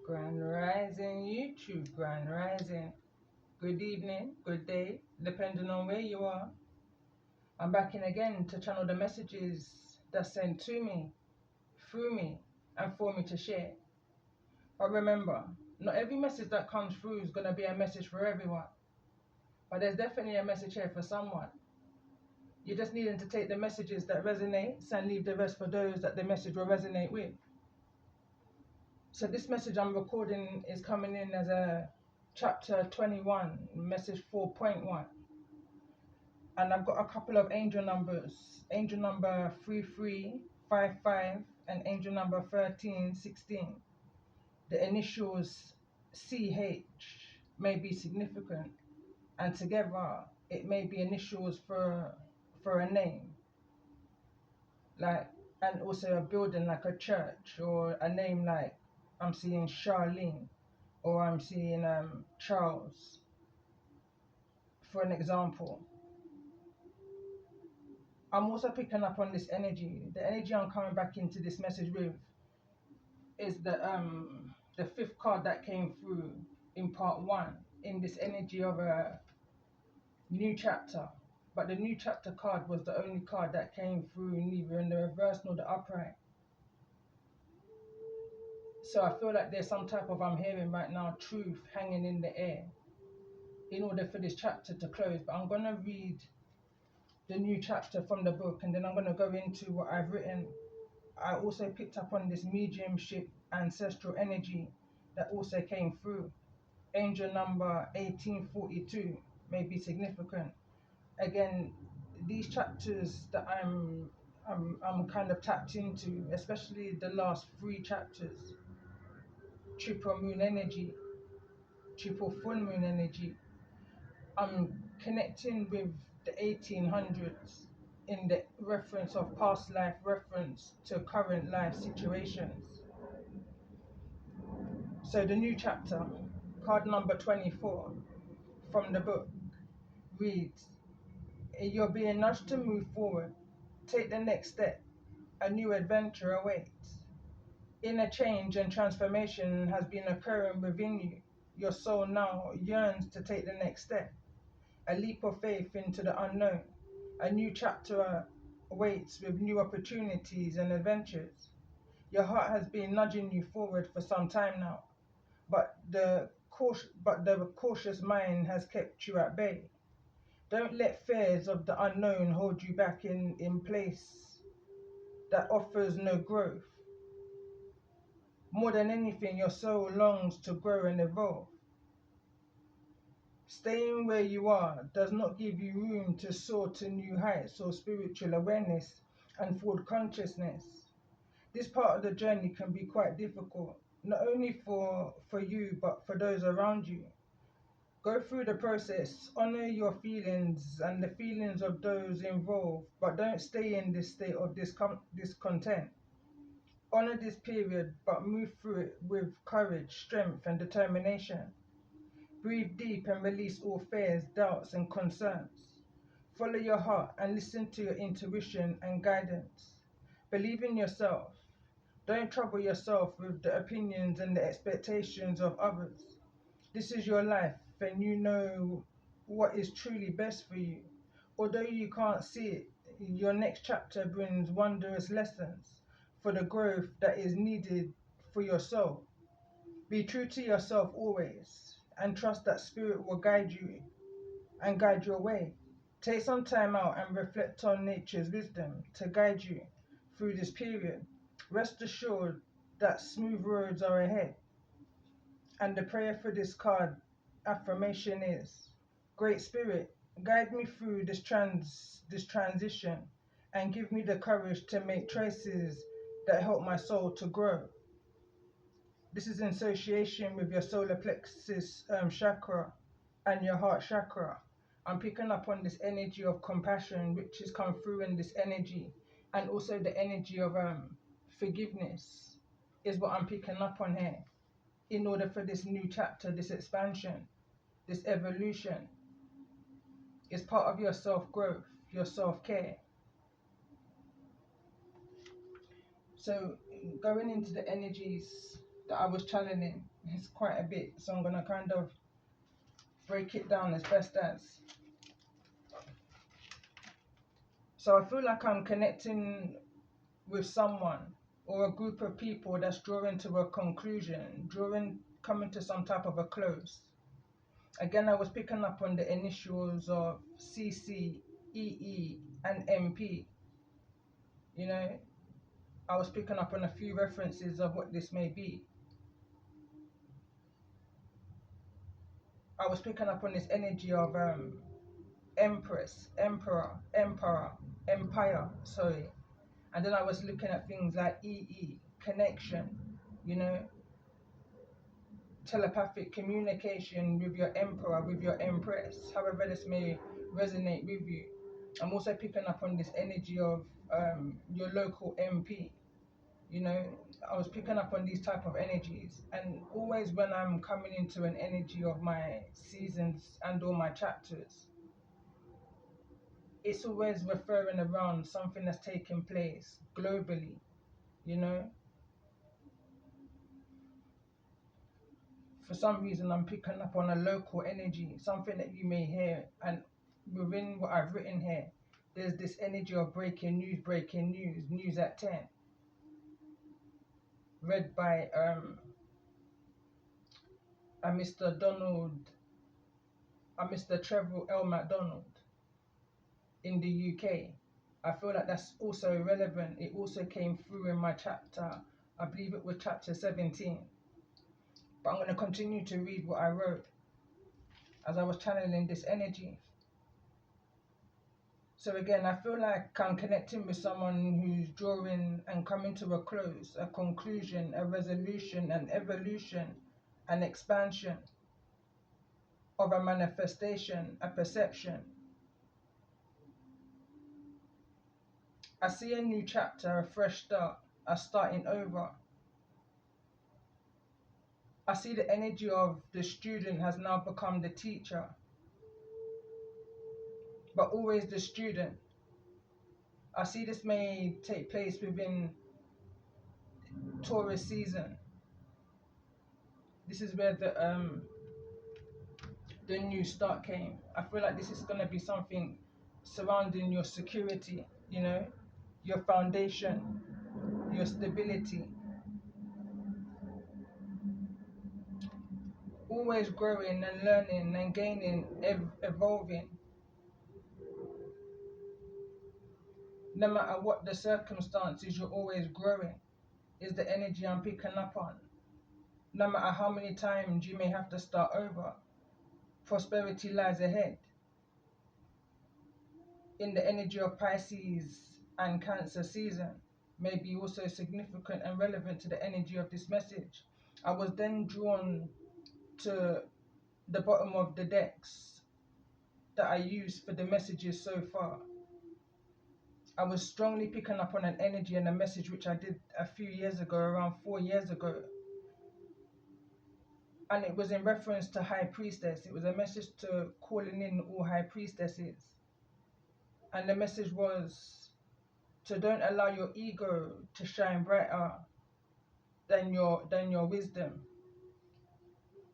Grand Rising YouTube, Grand Rising. Good evening, good day, depending on where you are. I'm back in again to channel the messages that's sent to me, through me, and for me to share. But remember, not every message that comes through is going to be a message for everyone. But there's definitely a message here for someone. You're just needing to take the messages that resonate and leave the rest for those that the message will resonate with. So this message I'm recording is coming in as a chapter 21, message 4.1. And I've got a couple of angel numbers. Angel number 3355 and angel number 1316. The initials CH may be significant, and together it may be initials for a name. And also a building like a church, or a name like I'm seeing Charlene, or I'm seeing Charles, for an example. I'm also picking up on this energy. The energy I'm coming back into this message with is the fifth card that came through in part one, in this energy of a new chapter. But the new chapter card was the only card that came through, neither in the reverse nor the upright. So I feel like there's some type of, I'm hearing right now, truth hanging in the air in order for this chapter to close. But I'm going to read the new chapter from the book, and then I'm going to go into what I've written. I also picked up on this mediumship ancestral energy that also came through. Angel number 1842 may be significant. Again, these chapters that I'm kind of tapped into, especially the last three chapters, triple moon energy, triple full moon energy. I'm connecting with the 1800s in the reference of past life reference to current life situations. So the new chapter, card number 24 from the book, reads, "You're being nudged to move forward. Take the next step. A new adventure awaits. Inner change and transformation has been occurring within you. Your soul now yearns to take the next step. A leap of faith into the unknown. A new chapter awaits with new opportunities and adventures. Your heart has been nudging you forward for some time now, but the cautious mind has kept you at bay. Don't let fears of the unknown hold you back in place that offers no growth. More than anything, your soul longs to grow and evolve. Staying where you are does not give you room to soar to new heights or spiritual awareness and full consciousness. This part of the journey can be quite difficult, not only for you, but for those around you. Go through the process, honor your feelings and the feelings of those involved, but don't stay in this state of discontent. Honor this period, but move through it with courage, strength, and determination. Breathe deep and release all fears, doubts, and concerns. Follow your heart and listen to your intuition and guidance. Believe in yourself. Don't trouble yourself with the opinions and the expectations of others. This is your life, and you know what is truly best for you. Although you can't see it, your next chapter brings wondrous lessons for the growth that is needed for your soul. Be true to yourself always, and trust that spirit will guide you and guide your way. Take some time out and reflect on nature's wisdom to guide you through this period. Rest assured that smooth roads are ahead. And the prayer for this card affirmation is, Great Spirit, guide me through this transition and give me the courage to make choices that help my soul to grow. This is in association with your solar plexus chakra and your heart chakra. I'm picking up on this energy of compassion, which has come through in this energy, and also the energy of forgiveness is what I'm picking up on here, in order for this new chapter, this expansion, this evolution. It's part of your self-growth, your self-care. So going into the energies that I was channeling. It's quite a bit, so I'm gonna kind of break it down as best as. So I feel like I'm connecting with someone or a group of people that's drawing to a conclusion, coming to some type of a close. Again, I was picking up on the initials of CC, EE, and MP. You know, I was picking up on a few references of what this may be. I was picking up on this energy of Empress, Emperor, Empire, sorry. And then I was looking at things like EE, connection, you know, telepathic communication with your emperor, with your empress, however this may resonate with you. I'm also picking up on this energy of your local MP. You know, I was picking up on these type of energies, and always when I'm coming into an energy of my seasons and or my chapters, it's always referring around something that's taking place globally, you know. For some reason, I'm picking up on a local energy, something that you may hear. And within what I've written here, there's this energy of breaking news, news at 10. Read by a Mr. Mr. Trevor L. MacDonald in the UK. I feel like that's also relevant. It also came through in my chapter, I believe it was chapter 17. But I'm going to continue to read what I wrote as I was channeling this energy. So again, I feel like I'm connecting with someone who's drawing and coming to a close, a conclusion, a resolution, an evolution, an expansion of a manifestation, a perception. I see a new chapter, a fresh start, a starting over. I see the energy of the student has now become the teacher, but always the student. I see this may take place within Taurus season. This is where the new start came. I feel like this is going to be something surrounding your security, you know, your foundation, your stability. Always growing and learning and gaining, evolving. No matter what the circumstances, you're always growing, is the energy I'm picking up on. No matter how many times you may have to start over, prosperity lies ahead. In the energy of Pisces and Cancer season, may be also significant and relevant to the energy of this message. I was then drawn to the bottom of the decks that I used for the messages so far. I was strongly picking up on an energy and a message which I did a few years ago, around 4 years ago. And it was in reference to High Priestess. It was a message to calling in all High Priestesses. And the message was to don't allow your ego to shine brighter than your wisdom.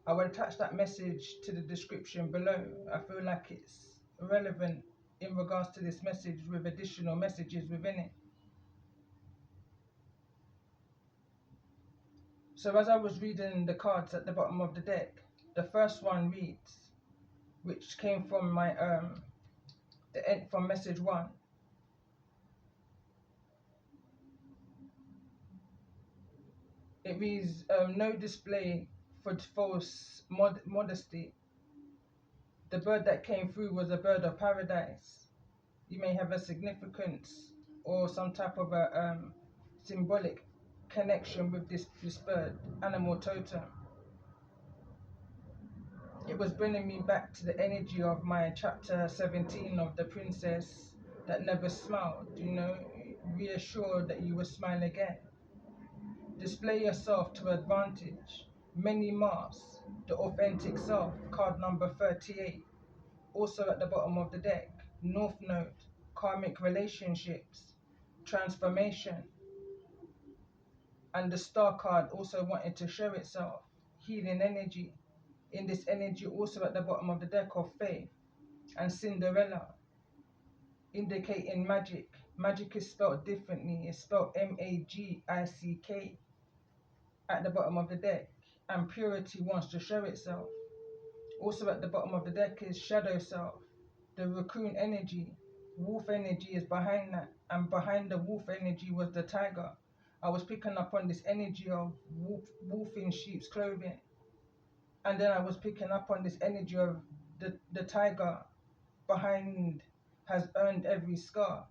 I will attach that message to the description below. I feel like it's relevant in regards to this message with additional messages within it. So as I was reading the cards at the bottom of the deck, the first one reads, which came from my the end from message 1. It reads, no display for false modesty. The bird that came through was a bird of paradise. You may have a significance or some type of a symbolic connection with this bird, animal totem. It was bringing me back to the energy of my chapter 17 of the princess that never smiled, you know, reassured that you will smile again. Display yourself to advantage. Many masks, the authentic self, card number 38. Also at the bottom of the deck, North Node, karmic relationships, transformation. And the star card also wanted to show itself. Healing energy. In this energy also at the bottom of the deck of Faith and Cinderella, indicating magic. Magic is spelled differently. It's spelled Magick at the bottom of the deck. And purity wants to show itself. Also at the bottom of the deck is shadow self. The raccoon energy. Wolf energy is behind that. And behind the wolf energy was the tiger. I was picking up on this energy of wolf in sheep's clothing. And then I was picking up on this energy of the tiger behind has earned every scar.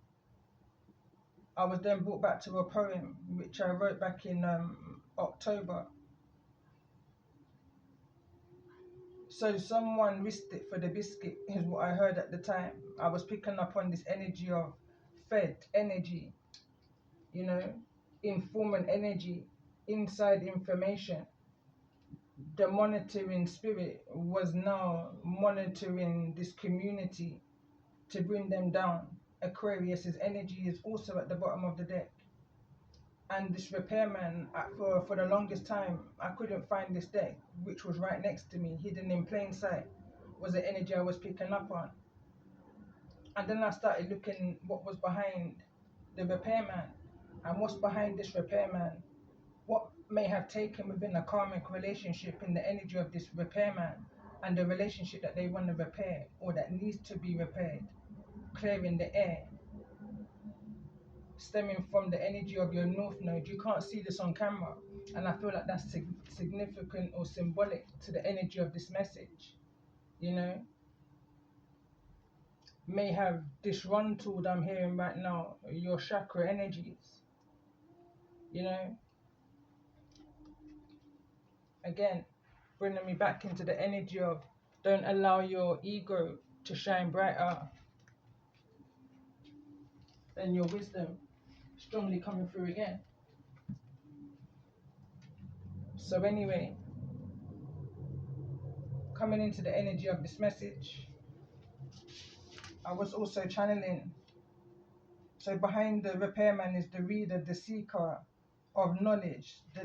I was then brought back to a poem which I wrote back in October. So someone risked it for the biscuit is what I heard at the time. I was picking up on this energy of fed energy, you know, informant energy, inside information. The monitoring spirit was now monitoring this community to bring them down. Aquarius's energy is also at the bottom of the deck. And this repairman, for the longest time, I couldn't find this deck, which was right next to me, hidden in plain sight, was the energy I was picking up on. And then I started looking what was behind the repairman, and what's behind this repairman, what may have taken within a karmic relationship in the energy of this repairman, and the relationship that they want to repair, or that needs to be repaired, clearing the air, stemming from the energy of your north node. You can't see this on camera, and I feel like that's significant or symbolic to the energy of this message. You know, may have disgruntled, I'm hearing right now, your chakra energies. You know, again, bringing me back into the energy of don't allow your ego to shine brighter than your wisdom. Strongly coming through again. So anyway, coming into the energy of this message, I was also channeling. So behind the repairman is the reader, the seeker of knowledge, the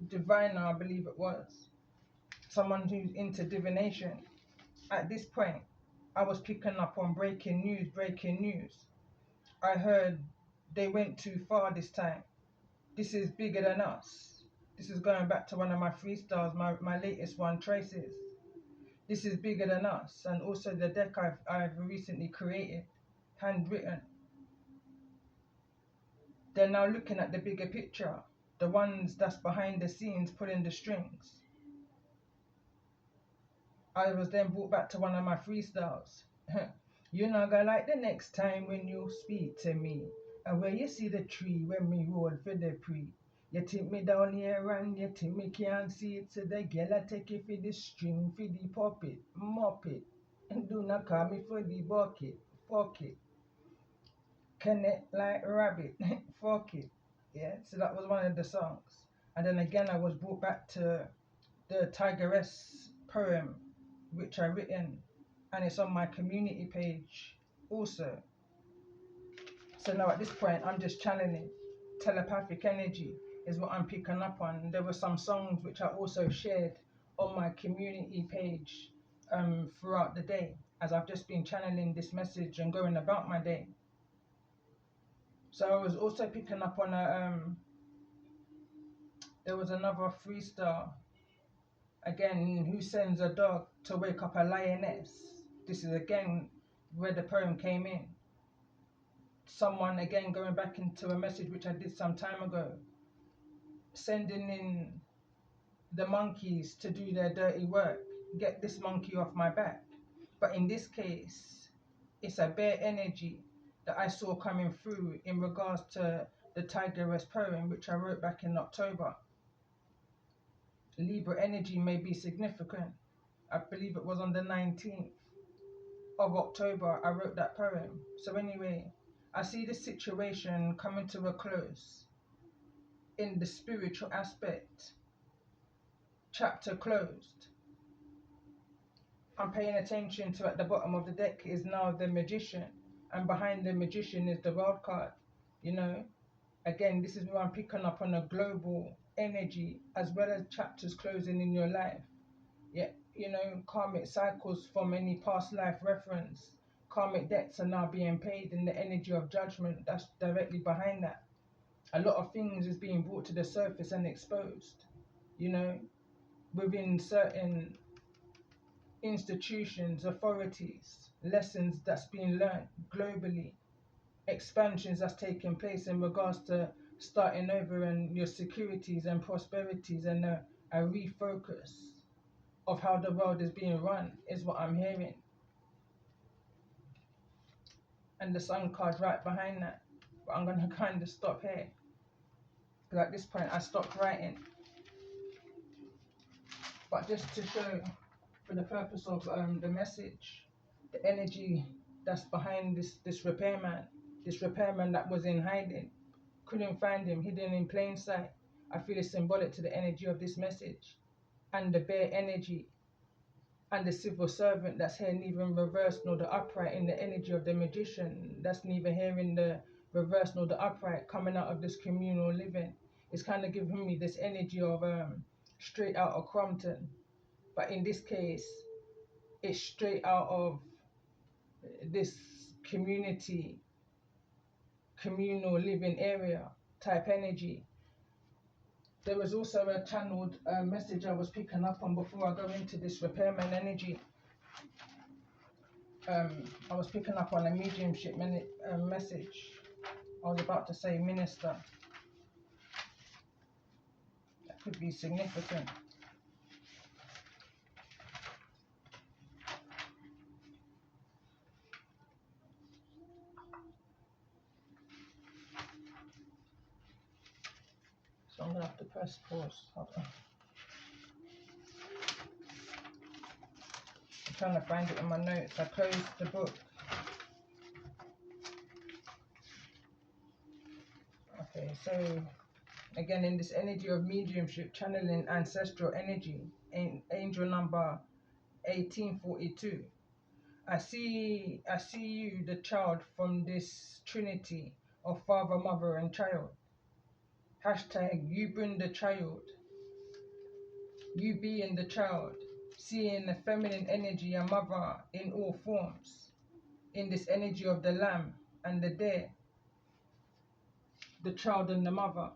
diviner, I believe it was. Someone who's into divination. At this point, I was picking up on breaking news. I heard they went too far this time. This is bigger than us. This is going back to one of my freestyles, my latest one, Traces. This is bigger than us. And also the deck I've recently created, handwritten. They're now looking at the bigger picture, the ones that's behind the scenes pulling the strings. I was then brought back to one of my freestyles. You're not gonna like the next time when you speak to me. And when you see the tree when me roll for the pre. You take me down here and you think me can't see it. So the girl I take you for the string, for the puppet, mop it. And do not call me for the bucket, fuck it. Connect like rabbit, fuck it. Yeah, so that was one of the songs. And then again I was brought back to the Tigress poem which I written, and it's on my community page also. So now at this point I'm just channeling. Telepathic energy is what I'm picking up on. There were some songs which I also shared on my community page throughout the day, as I've just been channeling this message and going about my day. So I was also picking up on there was another freestyle. Again, who sends a dog to wake up a lioness? This is again where the poem came in. Someone again going back into a message which I did some time ago, sending in the monkeys to do their dirty work. Get this monkey off my back. But in this case, it's a bear energy that I saw coming through in regards to the Tigress poem which I wrote back in October. Libra energy may be significant. I believe it was on the 19th of October I wrote that poem. So anyway, I see this situation coming to a close in the spiritual aspect. Chapter closed. I'm paying attention to at the bottom of the deck is now the Magician, and behind the Magician is the World card. You know, again, this is where I'm picking up on a global energy as well as chapters closing in your life. Yeah, you know, karmic cycles from any past life reference. Karmic debts are now being paid in the energy of judgment that's directly behind that. A lot of things is being brought to the surface and exposed, you know, within certain institutions, authorities, lessons that's being learned globally, expansions that's taking place in regards to starting over and your securities and prosperities and a refocus of how the world is being run is what I'm hearing. And the sun card right behind that. But I'm going to kind of stop here. Because at this point I stopped writing. But just to show, for the purpose of the message, the energy that's behind this repairman that was in hiding, couldn't find him, hidden in plain sight. I feel it's symbolic to the energy of this message. And the bear energy and the civil servant that's here neither in reverse nor the upright, in the energy of the magician that's neither here in the reverse nor the upright, coming out of this communal living. It's kind of giving me this energy of straight out of Crompton, but in this case it's straight out of this community, communal living area type energy. There was also a channeled message I was picking up on before I go into this repairman energy. I was picking up on a mediumship message. I was about to say minister. That could be significant. So I'm going to have to press pause. Hold on. I'm trying to find it in my notes. I closed the book. Okay, so again, in this energy of mediumship, channeling ancestral energy, angel number 1842. I see you, the child, from this trinity of father, mother, and child. Hashtag you bring the child. You being the child, seeing the feminine energy and mother in all forms. In this energy of the lamb and the deer, the child and the mother.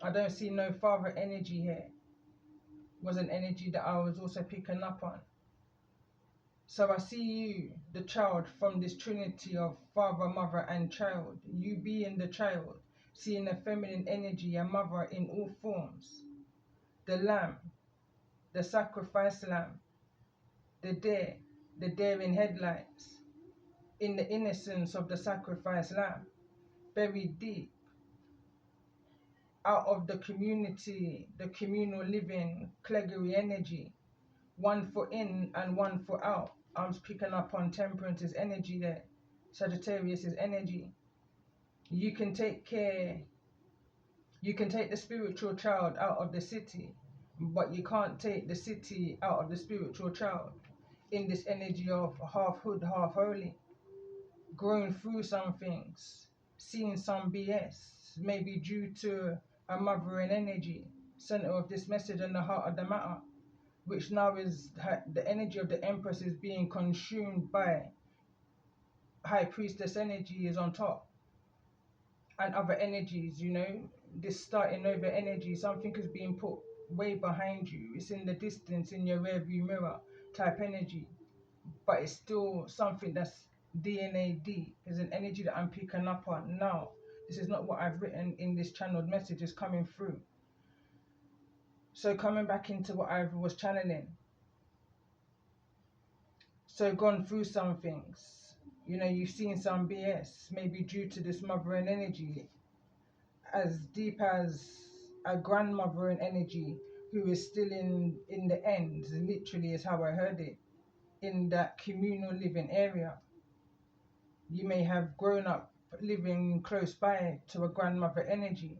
I don't see no father energy here. Was an energy that I was also picking up on. So I see you, the child, from this trinity of father, mother, and child. You being the child, seeing the feminine energy and mother in all forms. The lamb, the sacrifice lamb, the deer in headlights, in the innocence of the sacrifice lamb, buried deep, out of the community, the communal living, Cleggery energy, one foot in and one foot out. I'm picking up on Temperance's energy there, Sagittarius's energy. You can take the spiritual child out of the city, but you can't take the city out of the spiritual child. In this energy of half hood, half holy, growing through some things, seeing some BS, maybe due to a mothering energy, center of this message and the heart of the matter, which now is the energy of the Empress is being consumed by High Priestess energy is on top, and other energies, you know, this starting over energy, something is being put way behind you, it's in the distance, in your rear view mirror type energy, but it's still something that's DNA deep. Is an energy that I'm picking up on now. This is not what I've written in this channeled message, is coming through. So coming back into what I was channeling, so gone through some things, you know, you've seen some BS, maybe due to this mothering energy, as deep as a grandmothering energy who is still in the end, literally is how I heard it, in that communal living area. You may have grown up living close by to a grandmother energy.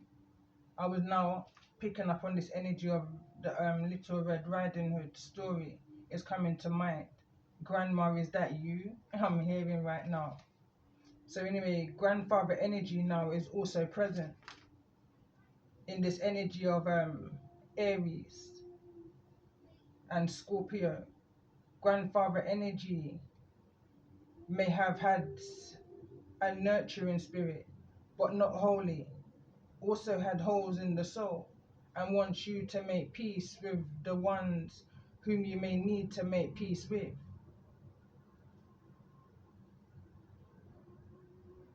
I was now picking up on this energy of the Little Red Riding Hood story is coming to mind. Grandma, is that you? I'm hearing right now. So anyway, grandfather energy now is also present in this energy of Aries and Scorpio. Grandfather energy may have had a nurturing spirit, but not holy. Also had holes in the soul and wants you to make peace with the ones whom you may need to make peace with.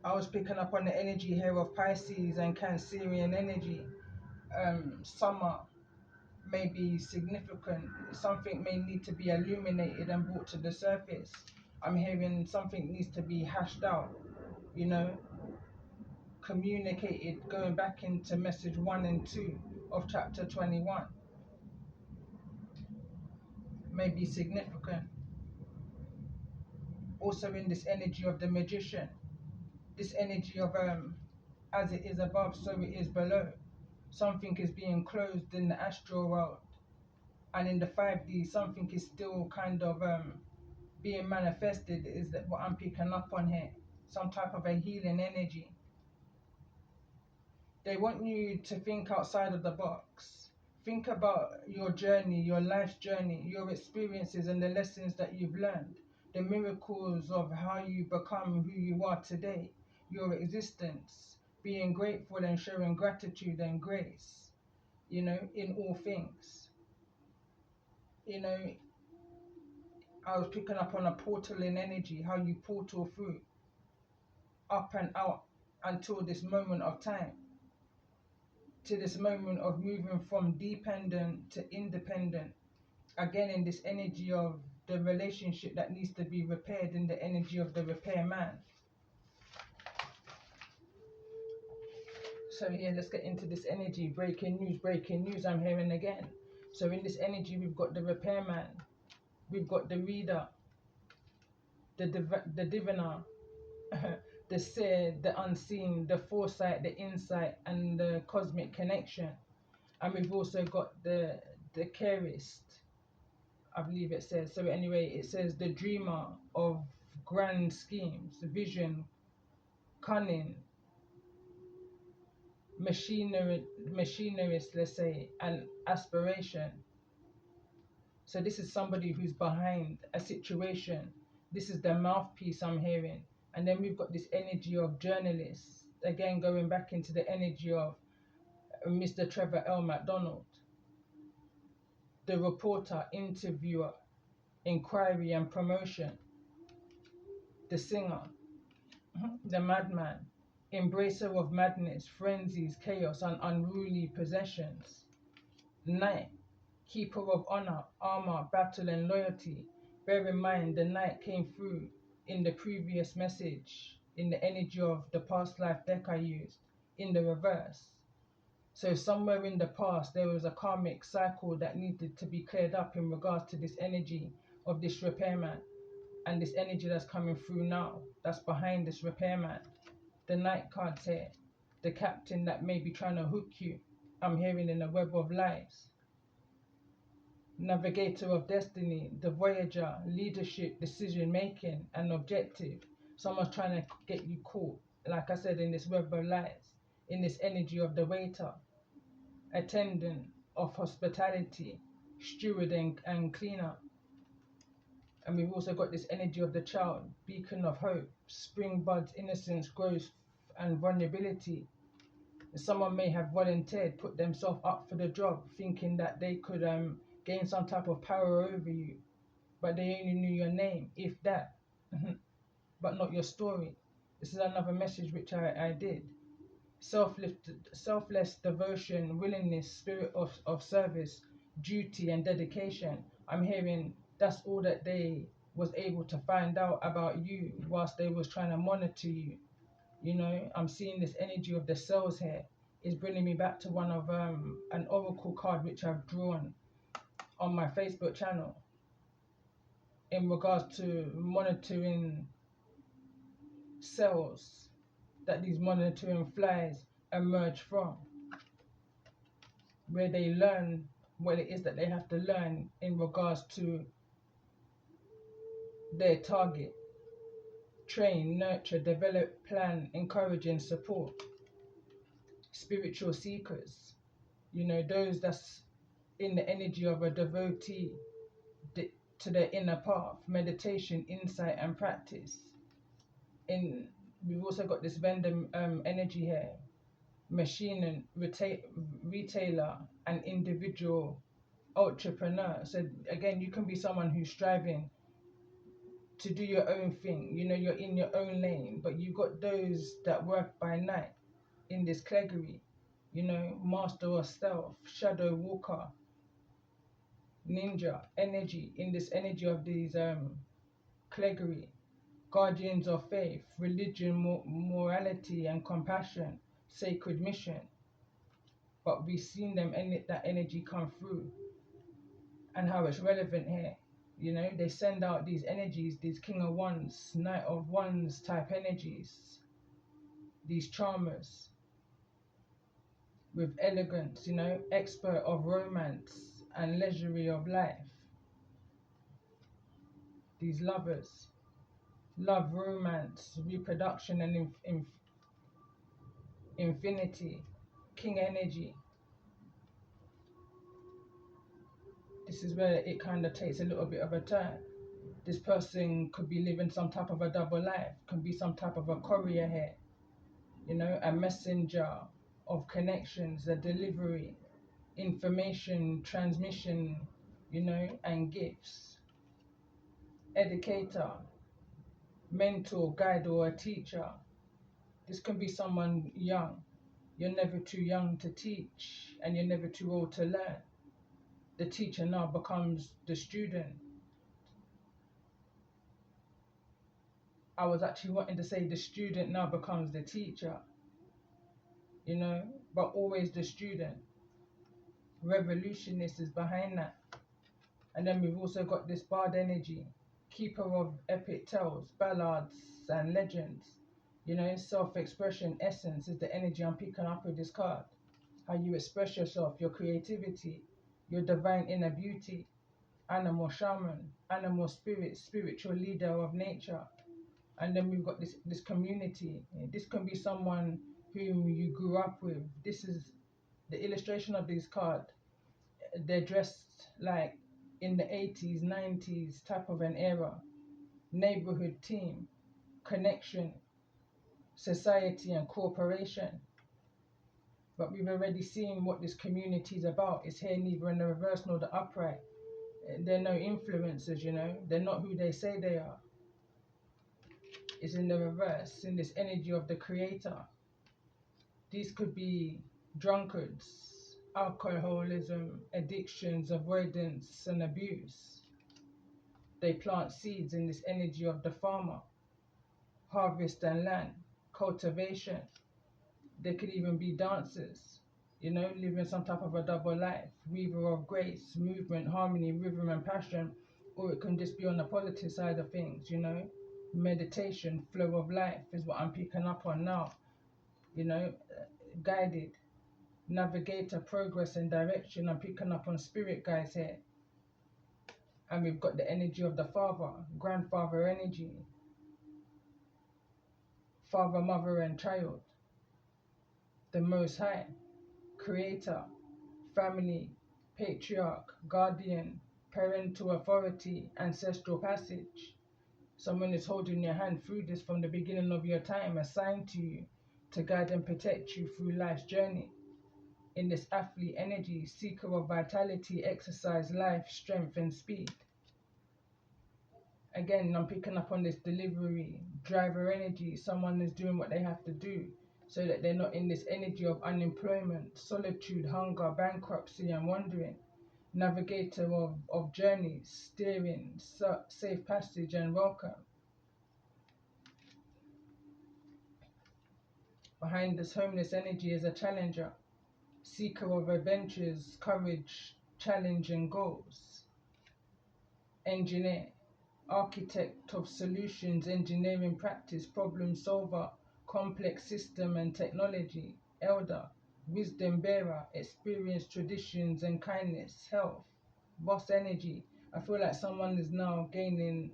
I was picking up on the energy here of Pisces and Cancerian energy. Summer may be significant. Something may need to be illuminated and brought to the surface. I'm hearing something needs to be hashed out, you know, communicated, going back into message 1 and 2 of chapter 21. May be significant. Also in this energy of the magician, this energy of as it is above, so it is below. Something is being closed in the astral world, and in the 5D, something is still kind of being manifested. Is that what I'm picking up on here? Some type of a healing energy. They want you to think outside of the box. Think about your journey, your life's journey, your experiences and the lessons that you've learned, the miracles of how you become who you are today, your existence, being grateful and showing gratitude and grace, you know, in all things. You know, I was picking up on a portal in energy, how you portal through, up and out until this moment of time, to this moment of moving from dependent to independent. Again, in this energy of the relationship that needs to be repaired, in the energy of the repairman. So here, let's get into this energy. Breaking news, I'm hearing again. So in this energy, we've got the repairman, we've got the reader, the diviner, the seer, the unseen, the foresight, the insight, and the cosmic connection. And we've also got the carist, I believe it says. So anyway, it says the dreamer of grand schemes, vision, cunning, machinerist, let's say, and aspiration. So this is somebody who's behind a situation. This is the mouthpiece I'm hearing. And then we've got this energy of journalists, again going back into the energy of Mr. Trevor L. McDonald, the reporter, interviewer, inquiry and promotion, the singer, the madman, embracer of madness, frenzies, chaos, and unruly possessions, knight, keeper of honor, armor, battle, and loyalty. Bear in mind, the knight came through in the previous message, in the energy of the past life deck I used, in the reverse. So somewhere in the past, there was a karmic cycle that needed to be cleared up in regards to this energy of this repairman, and this energy that's coming through now, that's behind this repairman. The knight card's here, the captain that may be trying to hook you, I'm hearing, in a web of lies. Navigator of destiny, the voyager, leadership, decision making, and objective. Someone's trying to get you caught, like I said, in this web of lies, in this energy of the waiter, attendant of hospitality, steward and cleaner. And we've also got this energy of the child, beacon of hope, spring buds, innocence, growth, and vulnerability. Someone may have volunteered, put themselves up for the job, thinking that they could gain some type of power over you, but they only knew your name, if that, but not your story. This is another message which I did. Selfless devotion, willingness, spirit of service, duty, and dedication. I'm hearing that's all that they was able to find out about you whilst they was trying to monitor you. You know, I'm seeing this energy of the cells here is bringing me back to one of an oracle card which I've drawn on my Facebook channel in regards to monitoring cells that these monitoring flies emerge from, where they learn what it is that they have to learn in regards to their target, train, nurture, develop, plan, encourage and support. Spiritual seekers, you know, those that's in the energy of a devotee to their inner path, meditation, insight and practice. We've also got this vendor energy here, machine and retailer and individual entrepreneur. So again, you can be someone who's striving to do your own thing, you know, you're in your own lane, but you've got those that work by night in this cleggery, you know, master of stealth, shadow walker, ninja energy, in this energy of these cleggery, guardians of faith, religion, morality and compassion, sacred mission. But we've seen them that energy come through and how it's relevant here. You know, they send out these energies, these King of Wands, Knight of Wands type energies, these charmers with elegance, you know, expert of romance and leisurery of life. These lovers, love, romance, reproduction and infinity, King energy. This is where it kind of takes a little bit of a turn. This person could be living some type of a double life, could be some type of a courier here, you know, a messenger of connections, a delivery, information, transmission, you know, and gifts. Educator, mentor, guide, or a teacher. This can be someone young. You're never too young to teach, and you're never too old to learn. The teacher now becomes the student. I was actually wanting to say the student now becomes the teacher, you know, but always the student. Revolutionist is behind that. And then we've also got this bard energy, keeper of epic tales, ballads and legends. You know, self-expression, essence is the energy I'm picking up with this card. How you express yourself, your creativity, your divine inner beauty, animal shaman, animal spirit, spiritual leader of nature. And then we've got this community. This can be someone whom you grew up with. This is the illustration of this card. They're dressed like in the 80s, 90s type of an era. Neighborhood team, connection, society and cooperation. But we've already seen what this community is about. It's here neither in the reverse nor the upright. They're no influencers, you know. They're not who they say they are. It's in the reverse, in this energy of the creator. These could be drunkards, alcoholism, addictions, avoidance and abuse. They plant seeds in this energy of the farmer, harvest and land, cultivation. They could even be dancers, you know, living some type of a double life, weaver of grace, movement, harmony, rhythm and passion, or it can just be on the positive side of things, you know. Meditation, flow of life is what I'm picking up on now, you know, guided, navigator, progress and direction. I'm picking up on spirit guys here. And we've got the energy of the father, grandfather energy, father, mother and child, the most high, creator, family, patriarch, guardian, parental authority, ancestral passage. Someone is holding your hand through this from the beginning of your time, assigned to you to guide and protect you through life's journey. In this athlete energy, seeker of vitality, exercise, life, strength and speed. Again, I'm picking up on this delivery, driver energy. Someone is doing what they have to do so that they're not in this energy of unemployment, solitude, hunger, bankruptcy and wandering. Navigator of journeys, steering, safe passage and welcome. Behind this homeless energy is a challenger, seeker of adventures, courage, challenge and goals. Engineer, architect of solutions, engineering practice, problem solver, complex system and technology. Elder, wisdom bearer, experience, traditions and kindness. Health, boss energy. I feel like someone is now gaining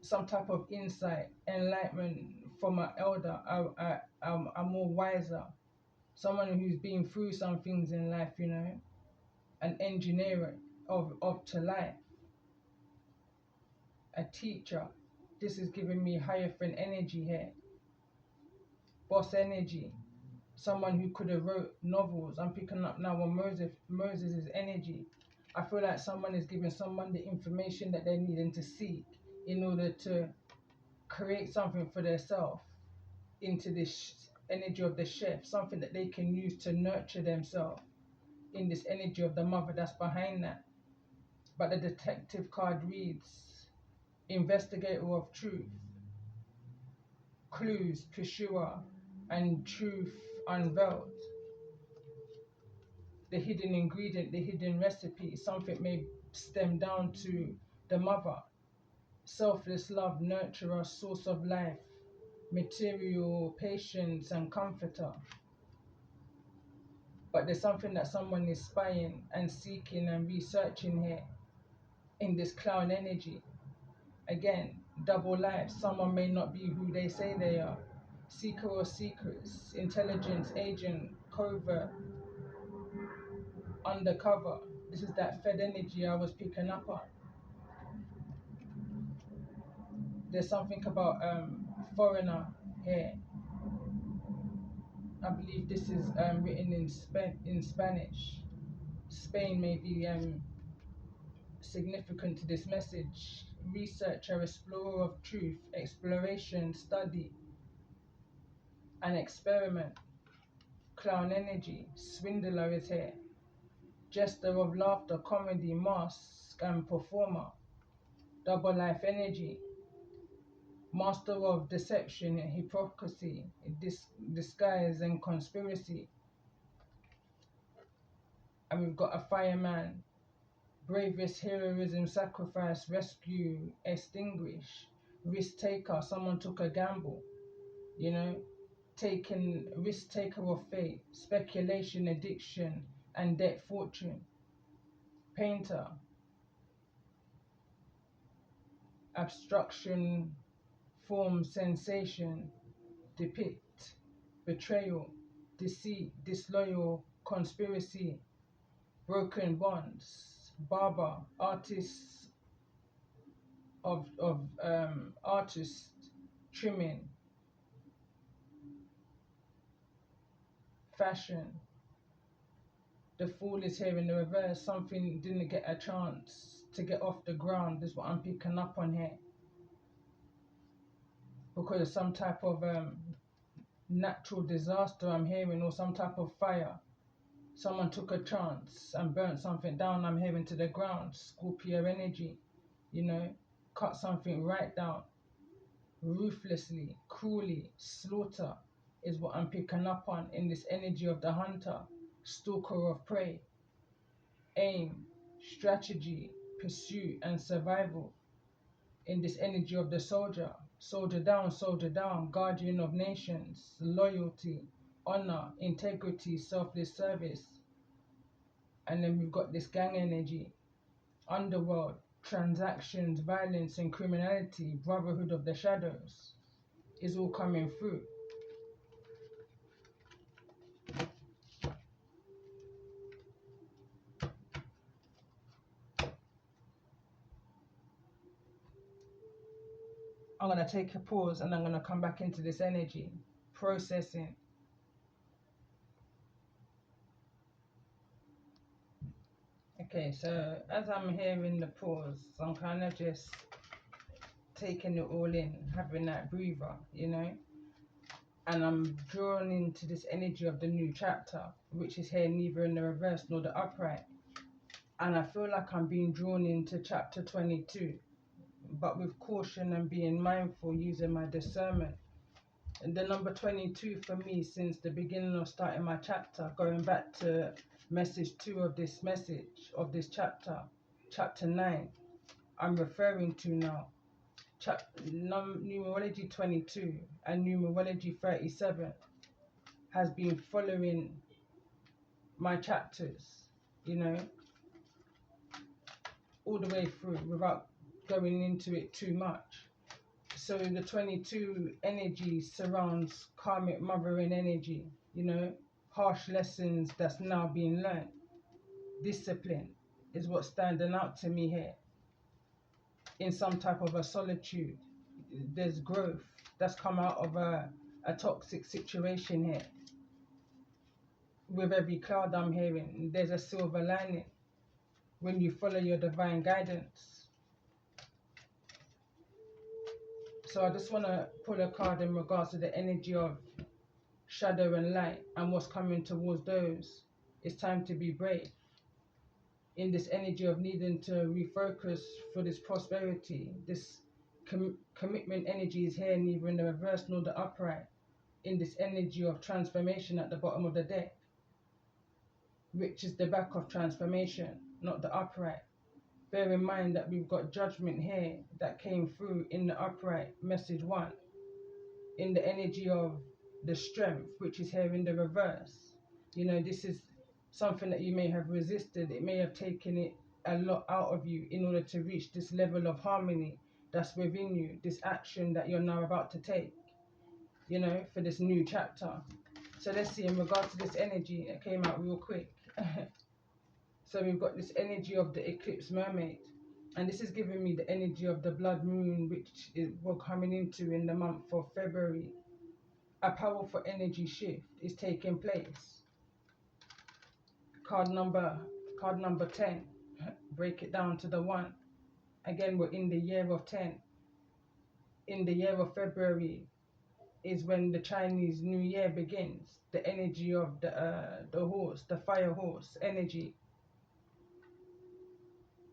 some type of insight, enlightenment from an elder, a more wiser, someone who's been through some things in life, you know, an engineer of to life, a teacher. This is giving me Hierophant energy here, boss energy, someone who could have wrote novels. I'm picking up now on Moses' energy. I feel like someone is giving someone the information that they need to seek in order to create something for themselves into this energy of the chef, something that they can use to nurture themselves in this energy of the mother that's behind that. But the detective card reads investigator of truth, clues, pursuer, and truth unveiled. The hidden ingredient, the hidden recipe, something may stem down to the mother, selfless love, nurturer, source of life, material, patience, and comforter. But there's something that someone is spying and seeking and researching here in this clown energy. Again, double life. Someone may not be who they say they are. Seeker or secrets, intelligence, agent, covert, undercover. This is that Fed energy I was picking up on. There's something about foreigner here. I believe this is written in Spanish. Spain may be significant to this message. Researcher, explorer of truth, exploration, study, and experiment. Clown energy, swindler is here. Jester of laughter, comedy, mask, and performer. Double life energy. Master of deception, hypocrisy, disguise, and conspiracy. And we've got a fireman. Bravest, heroism, sacrifice, rescue, extinguish. Risk taker, someone took a gamble, you know. Taken, risk taker of fate, speculation, addiction, and debt fortune. Painter, abstraction, form, sensation, depict, betrayal, deceit, disloyal, conspiracy, broken bonds. Barber, artist of artist, trimming, fashion. The fool is here in the reverse. Something didn't get a chance to get off the ground is what I'm picking up on here, because of some type of natural disaster I'm hearing, or some type of fire. Someone took a chance and burnt something down, I'm hearing, to the ground. Scorpio energy, you know, cut something right down. Ruthlessly, cruelly, slaughter is what I'm picking up on in this energy of the hunter, stalker of prey. Aim, strategy, pursuit, and survival in this energy of the soldier. Soldier down, guardian of nations, loyalty, honor, integrity, selfless service. And then we've got this gang energy, underworld, transactions, violence, and criminality, brotherhood of the shadows is all coming through. I'm going to take a pause and I'm going to come back into this energy, processing. Okay, so as I'm hearing the pause, I'm kind of just taking it all in, having that breather, you know, and I'm drawn into this energy of the new chapter, which is here neither in the reverse nor the upright. And I feel like I'm being drawn into chapter 22, but with caution and being mindful, using my discernment. And the number 22 for me, since the beginning of starting my chapter, going back to message 2 of this message, of this chapter, chapter 9, I'm referring to now. Numerology 22 and numerology 37 has been following my chapters, you know, all the way through without going into it too much. So the 22 energy surrounds karmic mothering energy, you know, harsh lessons that's now being learned. Discipline is what's standing out to me here. In some type of a solitude, there's growth that's come out of a toxic situation here. With every cloud I'm hearing, there's a silver lining when you follow your divine guidance. So I just want to pull a card in regards to the energy of shadow and light and what's coming towards those. It's time to be brave. In this energy of needing to refocus for this prosperity, this commitment energy is here, neither in the reverse nor the upright. In this energy of transformation at the bottom of the deck, which is the back of transformation, not the upright. Bear in mind that we've got judgment here that came through in the upright, message 1. In the energy of the strength, which is here in the reverse. You know, this is something that you may have resisted. It may have taken it a lot out of you in order to reach this level of harmony that's within you, this action that you're now about to take, you know, for this new chapter. So let's see, in regards to this energy, it came out real quick. So we've got this energy of the Eclipse mermaid. And this is giving me the energy of the blood moon, which we're coming into in the month of February. A powerful energy shift is taking place. Card number 10. Break it down to the 1. Again, we're in the year of 10. In the year of February is when the Chinese New Year begins. The energy of the horse, the fire horse energy.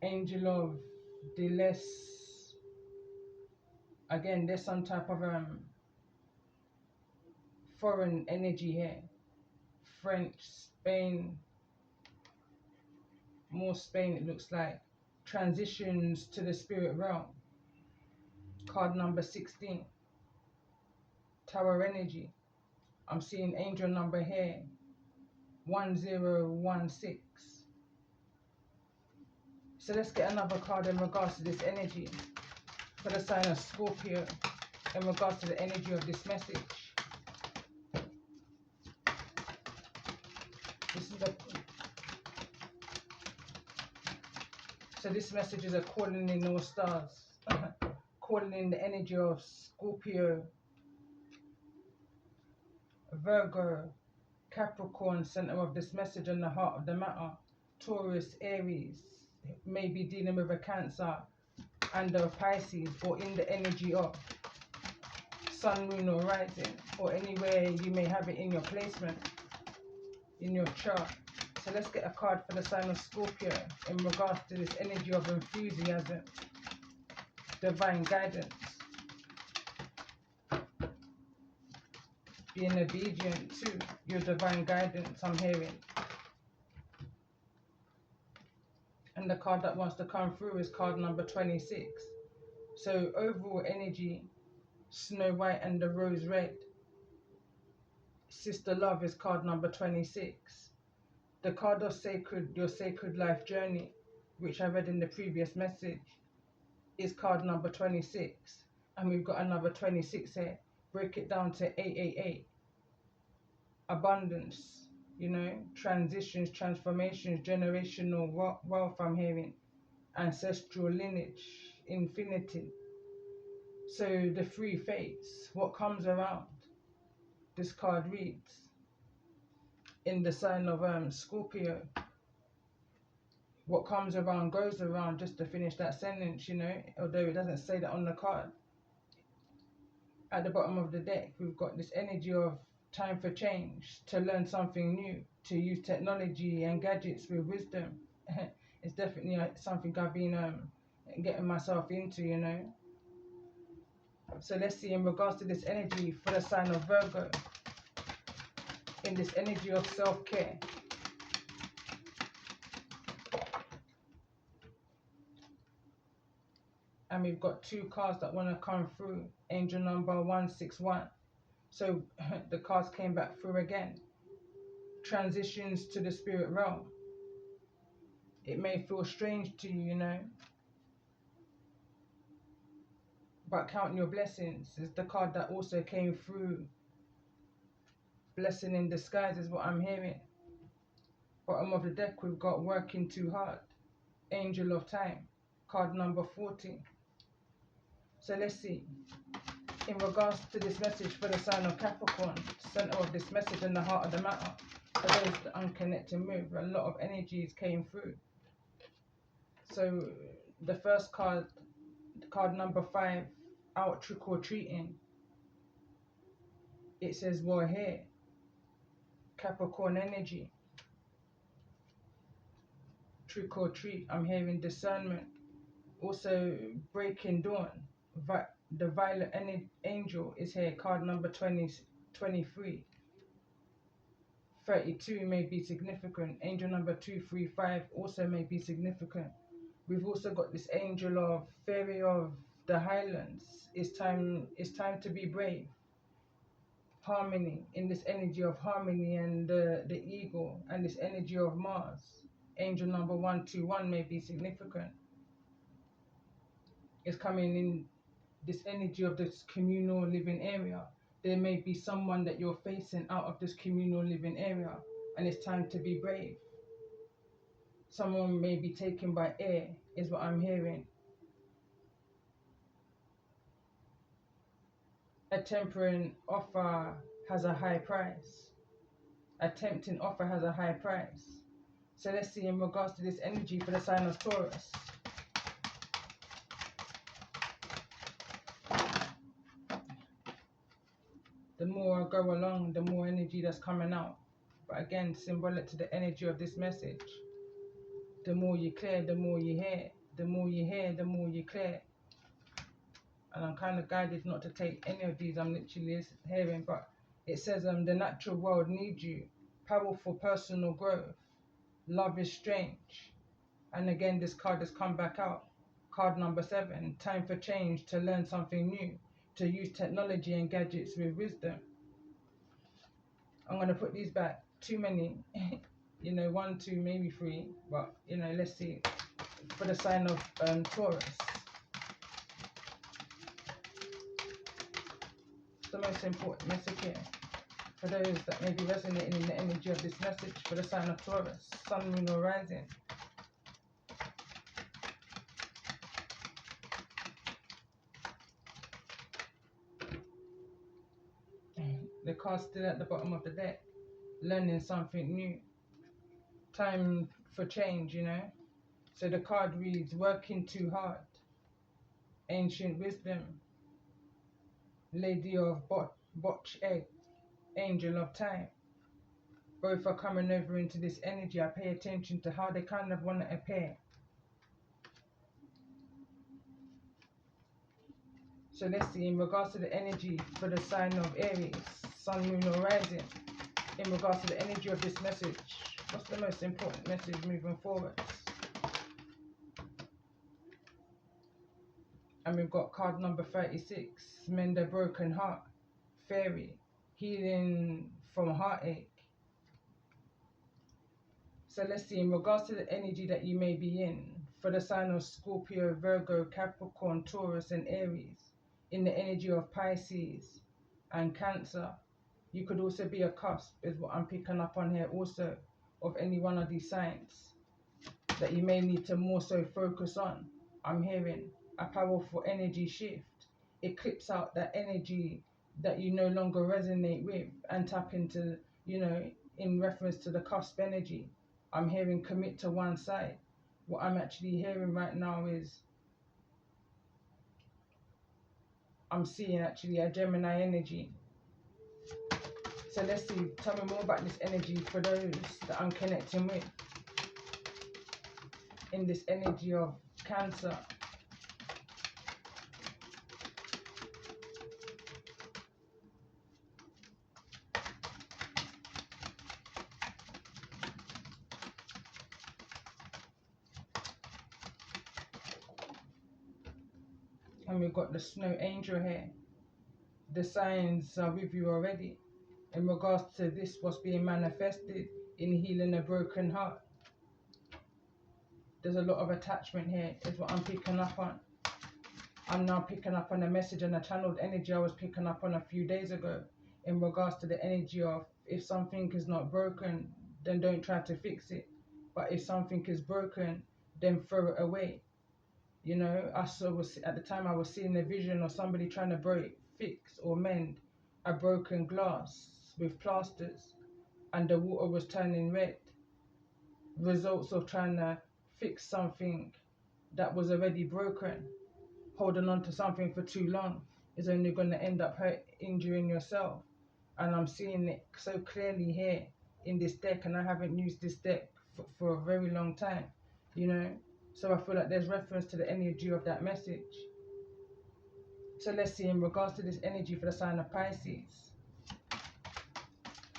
Angel of Delesse. Again, there's some type of foreign energy here. French, Spain, more Spain it looks like. Transitions to the spirit realm. Card number 16. Tower energy. I'm seeing angel number here. 1016. So let's get another card in regards to this energy for the sign of Scorpio in regards to the energy of this message. So this message is a calling in all stars, calling in the energy of Scorpio, Virgo, Capricorn, center of this message and the heart of the matter. Taurus, Aries, may be dealing with a Cancer and a Pisces, or in the energy of Sun, Moon or Rising, or anywhere you may have it in your placement, in your chart. So let's get a card for the sign of Scorpio in regards to this energy of enthusiasm, divine guidance, being obedient to your divine guidance, I'm hearing. And the card that wants to come through is card number 26. So overall energy, Snow White and the Rose Red. Sister Love is card number 26. The card of your sacred life journey, which I read in the previous message, is card number 26. And we've got another 26 here. Break it down to 888. Abundance, you know, transitions, transformations, generational wealth I'm hearing. Ancestral lineage, infinity. So the three fates, what comes around, this card reads, in the sign of Scorpio, what comes around goes around, just to finish that sentence, you know, although it doesn't say that on the card. At the bottom of the deck, we've got this energy of time for change, to learn something new, to use technology and gadgets with wisdom. It's definitely something I've been getting myself into, you know. So let's see, in regards to this energy for the sign of Virgo, in this energy of self-care. And we've got two cards that want to come through. Angel number 161. So the cards came back through again. Transitions to the spirit realm. It may feel strange to you, you know. but count your blessings is the card that also came through. Blessing in disguise is what I'm hearing. Bottom of the deck, we've got working too hard. Angel of time, card number 40. So let's see. In regards to this message for the sign of Capricorn, center of this message and the heart of the matter, for those that I'm connecting with, a lot of energies came through. So the first card, card number 5, out trick or treating. It says we're here. Capricorn energy. Trick or treat. I'm hearing discernment. Also breaking dawn. The violet angel is here. Card number 23. 32 may be significant. Angel number 235 also may be significant. We've also got this angel of fairy of the highlands. It's time to be brave. Harmony, in this energy of harmony and the eagle, and this energy of Mars. Angel number 121 may be significant. It's coming in this energy of this communal living area. There may be someone that you're facing out of this communal living area, and it's time to be brave. Someone may be taken by air, is what I'm hearing. A tempting offer has a high price. A tempting offer has a high price. So let's see in regards to this energy for the sign of Taurus. The more I go along, the more energy that's coming out. But again, symbolic to the energy of this message. The more you clear, the more you hear. The more you hear, the more you clear. And I'm kind of guided not to take any of these. I'm literally hearing, but it says the natural world needs you. Powerful personal growth. Love is strange. And again, this card has come back out. Card number 7. Time for change, to learn something new. To use technology and gadgets with wisdom. I'm going to put these back. Too many. 1, 2, maybe 3. But, let's see. For the sign of Taurus. The most important message here. For those that may be resonating in the energy of this message. For the sign of Taurus. Sun, Moon or Rising. The card's still at the bottom of the deck. Learning something new. Time for change, So the card reads, working too hard. Ancient wisdom. Lady of botch egg. Angel of time. Both are coming over into this energy. I pay attention to how they kind of want to appear. So let's see, in regards to the energy for the sign of Aries, Sun, Moon or Rising, in regards to the energy of this message, what's the most important message moving forward? And we've got card number 36, Mend a Broken Heart, Fairy, healing from heartache. So let's see, in regards to the energy that you may be in, for the sign of Scorpio, Virgo, Capricorn, Taurus and Aries, in the energy of Pisces and Cancer, you could also be a cusp, is what I'm picking up on here also, of any one of these signs that you may need to more so focus on. I'm hearing a powerful energy shift. Eclipse out that energy that you no longer resonate with and tap into, in reference to the cusp energy. I'm hearing commit to one side. What I'm actually hearing right now is I'm seeing actually a Gemini energy. So let's see, tell me more about this energy for those that I'm connecting with. In this energy of Cancer. And we've got the Snow Angel here. The signs are with you already. In regards to this, what's being manifested in healing a broken heart. There's a lot of attachment here, is what I'm picking up on. I'm now picking up on a message and a channeled energy I was picking up on a few days ago in regards to the energy of, if something is not broken, then don't try to fix it. But if something is broken, then throw it away. You know, at the time I was seeing a vision of somebody trying to fix or mend a broken glass with plasters, and the water was turning red. Results of trying to fix something that was already broken. Holding on to something for too long is only going to end up injuring yourself. And I'm seeing it so clearly here in this deck, and I haven't used this deck for a very long time, you know. So I feel like there's reference to the energy of that message. So let's see, in regards to this energy for the sign of Pisces,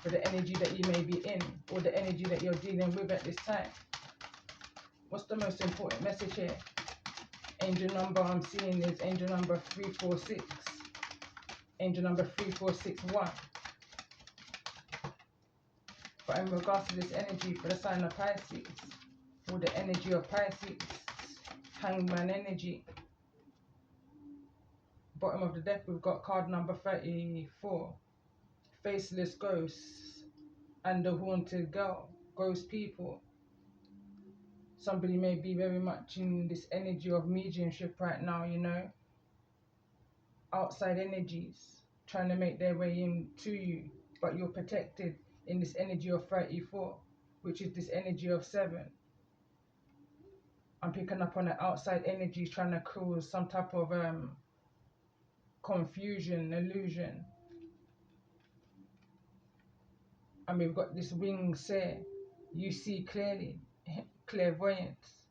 for the energy that you may be in, or the energy that you're dealing with at this time. What's the most important message here? Angel number I'm seeing is angel number 346. Angel number 3461. But in regards to this energy for the sign of Pisces, or the energy of Pisces, Hangman energy. Bottom of the deck we've got card number 34. Faceless ghosts and the haunted girl. Ghost people. Somebody may be very much in this energy of mediumship right now, you know. Outside energies trying to make their way into you, but you're protected in this energy of 34, which is this energy of 7. I'm picking up on the outside energies trying to cause some type of confusion, illusion. And we've got this wings here. You see clearly, clairvoyance.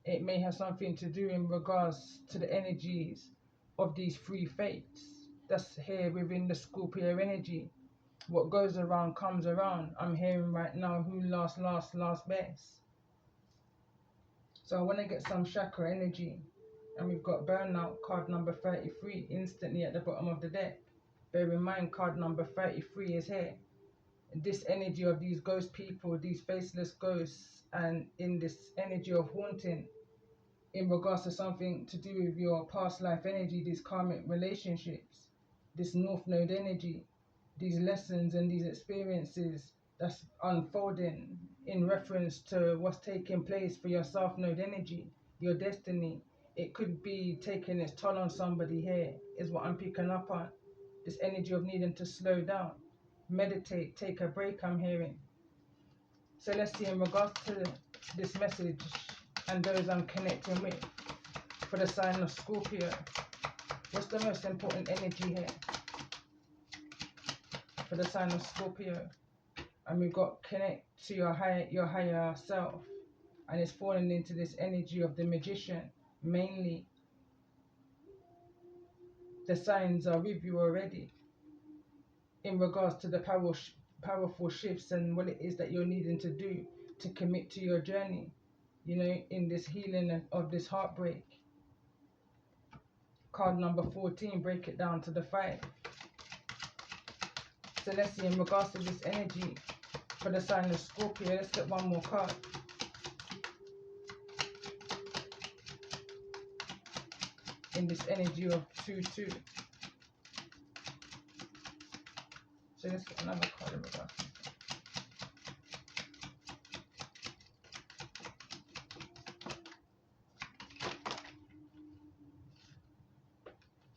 It may have something to do in regards to the energies of these three fates. That's here within the Scorpio energy. What goes around comes around. I'm hearing right now who last best. So I want to get some chakra energy. And we've got burnout, card number 33, instantly at the bottom of the deck. Bear in mind, card number 33 is here. This energy of these ghost people, these faceless ghosts, and in this energy of haunting, in regards to something to do with your past life energy, these karmic relationships, this North Node energy, these lessons and these experiences that's unfolding in reference to what's taking place for your South Node energy, your destiny. It could be taking its toll on somebody here, is what I'm picking up on. This energy of needing to slow down, meditate, take a break, I'm hearing. So let's see, in regards to this message and those I'm connecting with for the sign of Scorpio, what's the most important energy here for the sign of Scorpio? And we've got connect to your higher self, and it's falling into this energy of the magician. Mainly the signs are with you already in regards to the powerful shifts and what it is that you're needing to do to commit to your journey, you know, in this healing of this heartbreak. Card number 14, break it down to the 5. So let's see, in regards to this energy for the sign of Scorpio, let's get one more card. In this energy of 2-2. So let's get another card in regards.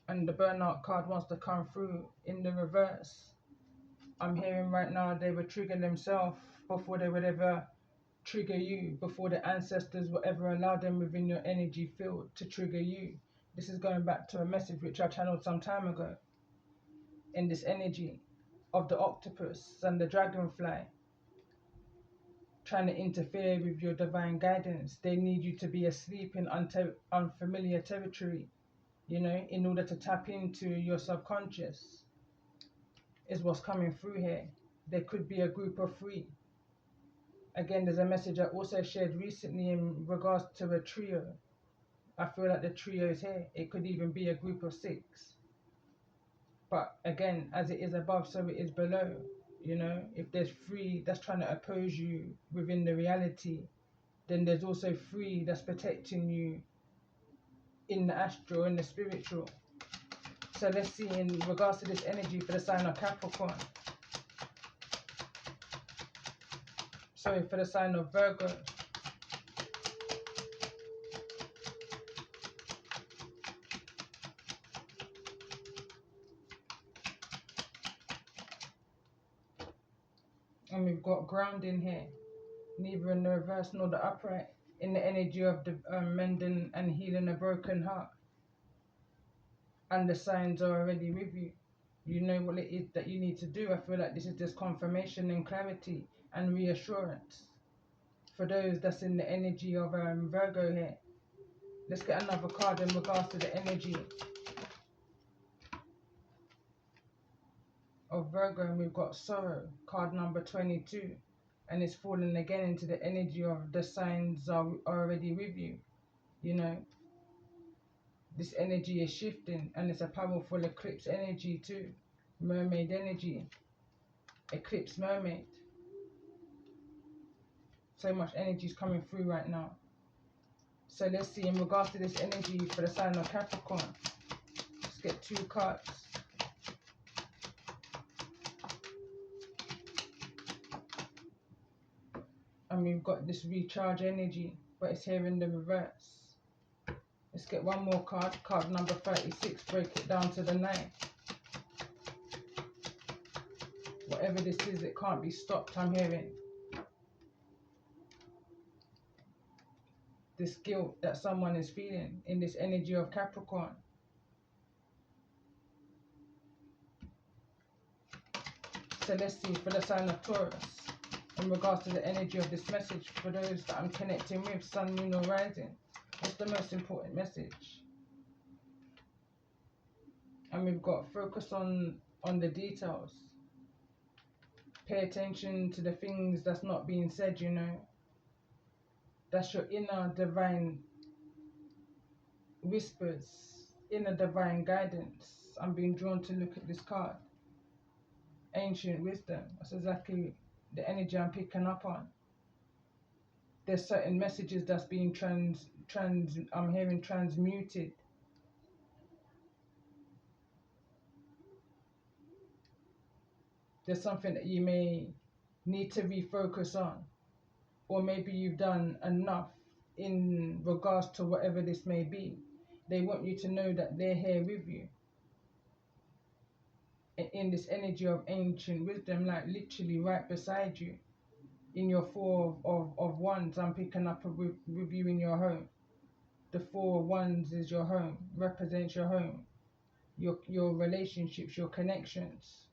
And the burnout card wants to come through in the reverse. I'm hearing right now they would trigger themselves before they would ever trigger you, before the ancestors will ever allow them within your energy field to trigger you. This is going back to a message which I channeled some time ago. In this energy of the octopus and the dragonfly trying to interfere with your divine guidance. They need you to be asleep in unfamiliar territory, you know, in order to tap into your subconscious, is what's coming through here. There could be a group of 3. Again, there's a message I also shared recently in regards to a trio. I feel like the trio is here. It could even be a group of 6. But again, as it is above, so it is below. You know, if there's 3 that's trying to oppose you within the reality, then there's also 3 that's protecting you in the astral, in the spiritual. So let's see in regards to this energy for the sign of Capricorn. Sorry, for the sign of Virgo. And we've got grounding here, neither in the reverse nor the upright, in the energy of the mending and healing a broken heart. And the signs are already with you. You know what it is that you need to do. I feel like this is just confirmation and clarity and reassurance for those that's in the energy of Virgo here. Let's get another card in regards to the energy of Virgo, and we've got sorrow, card number 22, and it's falling again into the energy of the signs are already with you. You know, this energy is shifting, and it's a powerful eclipse energy too. Mermaid energy, eclipse mermaid. So much energy is coming through right now. So let's see in regards to this energy for the sign of Capricorn. Let's get 2 cards. And we've got this recharge energy, but it's here in the reverse. Let's get 1 more card, card number 36, break it down to the 9. Whatever this is, it can't be stopped, I'm hearing. This guilt that someone is feeling in this energy of Capricorn. So let's see for the sign of Taurus, in regards to the energy of this message for those that I'm connecting with, Sun, Moon or Rising. What's the most important message? And we've got focus on the details. Pay attention to the things that's not being said, you know. That's your inner divine whispers, inner divine guidance. I'm being drawn to look at this card. Ancient wisdom. That's exactly the energy I'm picking up on. There's certain messages that's being I'm hearing transmuted. There's something that you may need to refocus on, or maybe you've done enough in regards to whatever this may be. They want you to know that they're here with you in this energy of ancient wisdom, like literally right beside you. In your 4 of wands, I'm picking up with you in your home. The 4 of wands is your home, represents your home, your relationships, your connections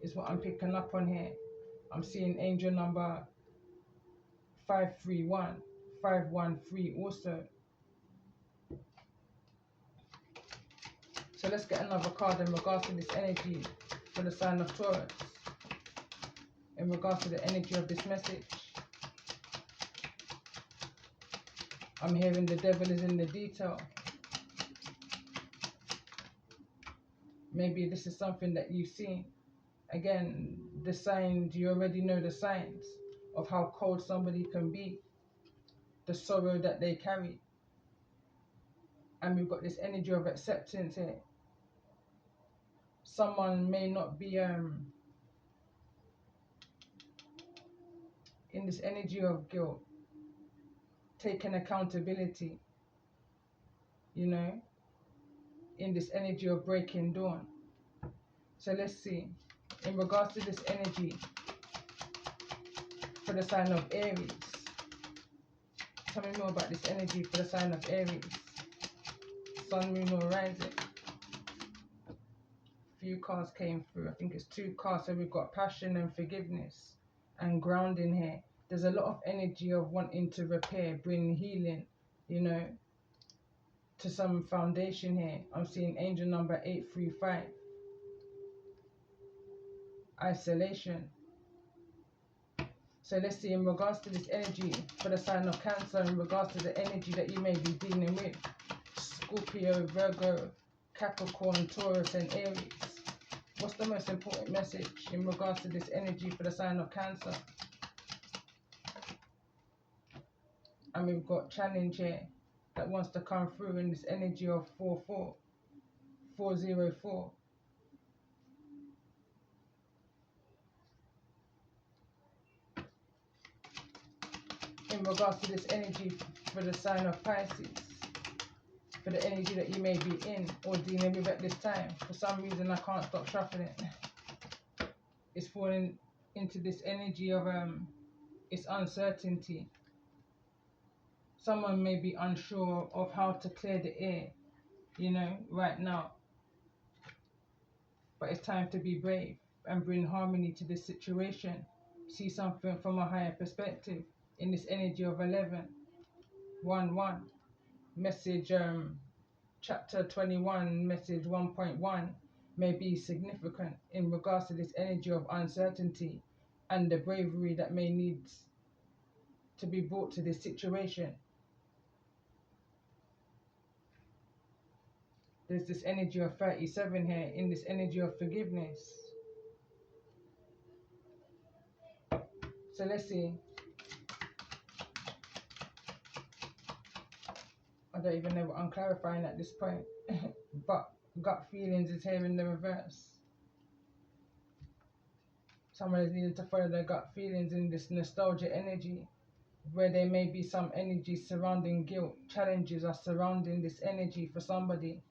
is what I'm picking up on here. I'm seeing angel number 531, 513 also. So let's get another card in regards to this energy for the sign of Taurus, in regards to the energy of this message. I'm hearing the devil is in the detail. Maybe this is something that you've seen. Again, the signs, you already know the signs of how cold somebody can be, the sorrow that they carry. And we've got this energy of acceptance here. Someone may not be in this energy of guilt, taking accountability, you know, in this energy of breaking dawn. So let's see, in regards to this energy for the sign of Aries. Tell me more about this energy for the sign of Aries. Sun, Moon or Rising. Few cards came through. I think it's 2 cards. So we've got passion and forgiveness and grounding here. There's a lot of energy of wanting to repair, bring healing, you know, to some foundation here. I'm seeing angel number 835. Isolation. So let's see in regards to this energy for the sign of Cancer, in regards to the energy that you may be dealing with. Scorpio, Virgo, Capricorn, Taurus and Aries. What's the most important message in regards to this energy for the sign of Cancer? And we've got challenge here. that wants to come through in this energy of 44404. In regards to this energy for the sign of Pisces, for the energy that you may be in or dealing with at this time. For some reason, I can't stop shuffling. It's falling into this energy of it's uncertainty. Someone may be unsure of how to clear the air, you know, right now. But it's time to be brave and bring harmony to this situation. See something from a higher perspective in this energy of 1111. Message chapter 21, message 1.1 may be significant in regards to this energy of uncertainty and the bravery that may need to be brought to this situation. There's this energy of 37 here, in this energy of forgiveness. So let's see. I don't even know what I'm clarifying at this point. But gut feelings is here in the reverse. Someone is needing to follow their gut feelings in this nostalgia energy, where there may be some energy surrounding guilt. Challenges are surrounding this energy for somebody.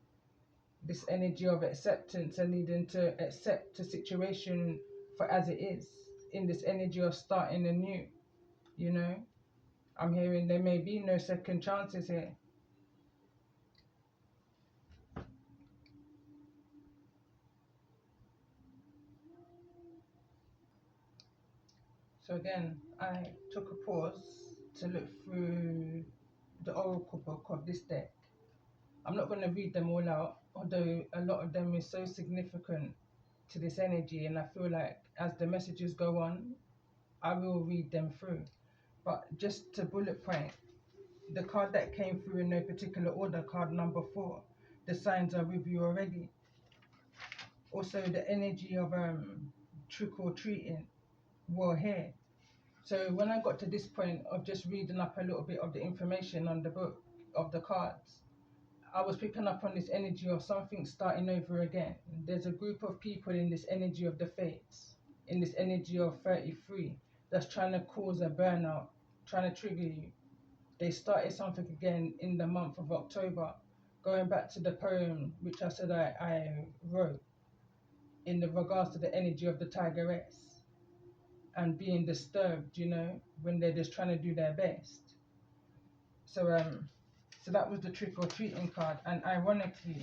This energy of acceptance and needing to accept the situation for as it is. In this energy of starting anew, you know. I'm hearing there may be no second chances here. So again, I took a pause to look through the oracle book of this deck. I'm not going to read them all out, although a lot of them is so significant to this energy, and I feel like as the messages go on, I will read them through. But just to bullet point, the card that came through in no particular order, card number 4, the signs are with you already. Also the energy of trick or treating were here. So when I got to this point of just reading up a little bit of the information on the book of the cards, I was picking up on this energy of something starting over again. There's a group of people in this energy of the fates, in this energy of 33, that's trying to cause a burnout, trying to trigger you. They started something again in the month of October, going back to the poem which I said I wrote in the regards to the energy of the tigress and being disturbed, you know, when they're just trying to do their best. So so that was the trick or treating card, and ironically,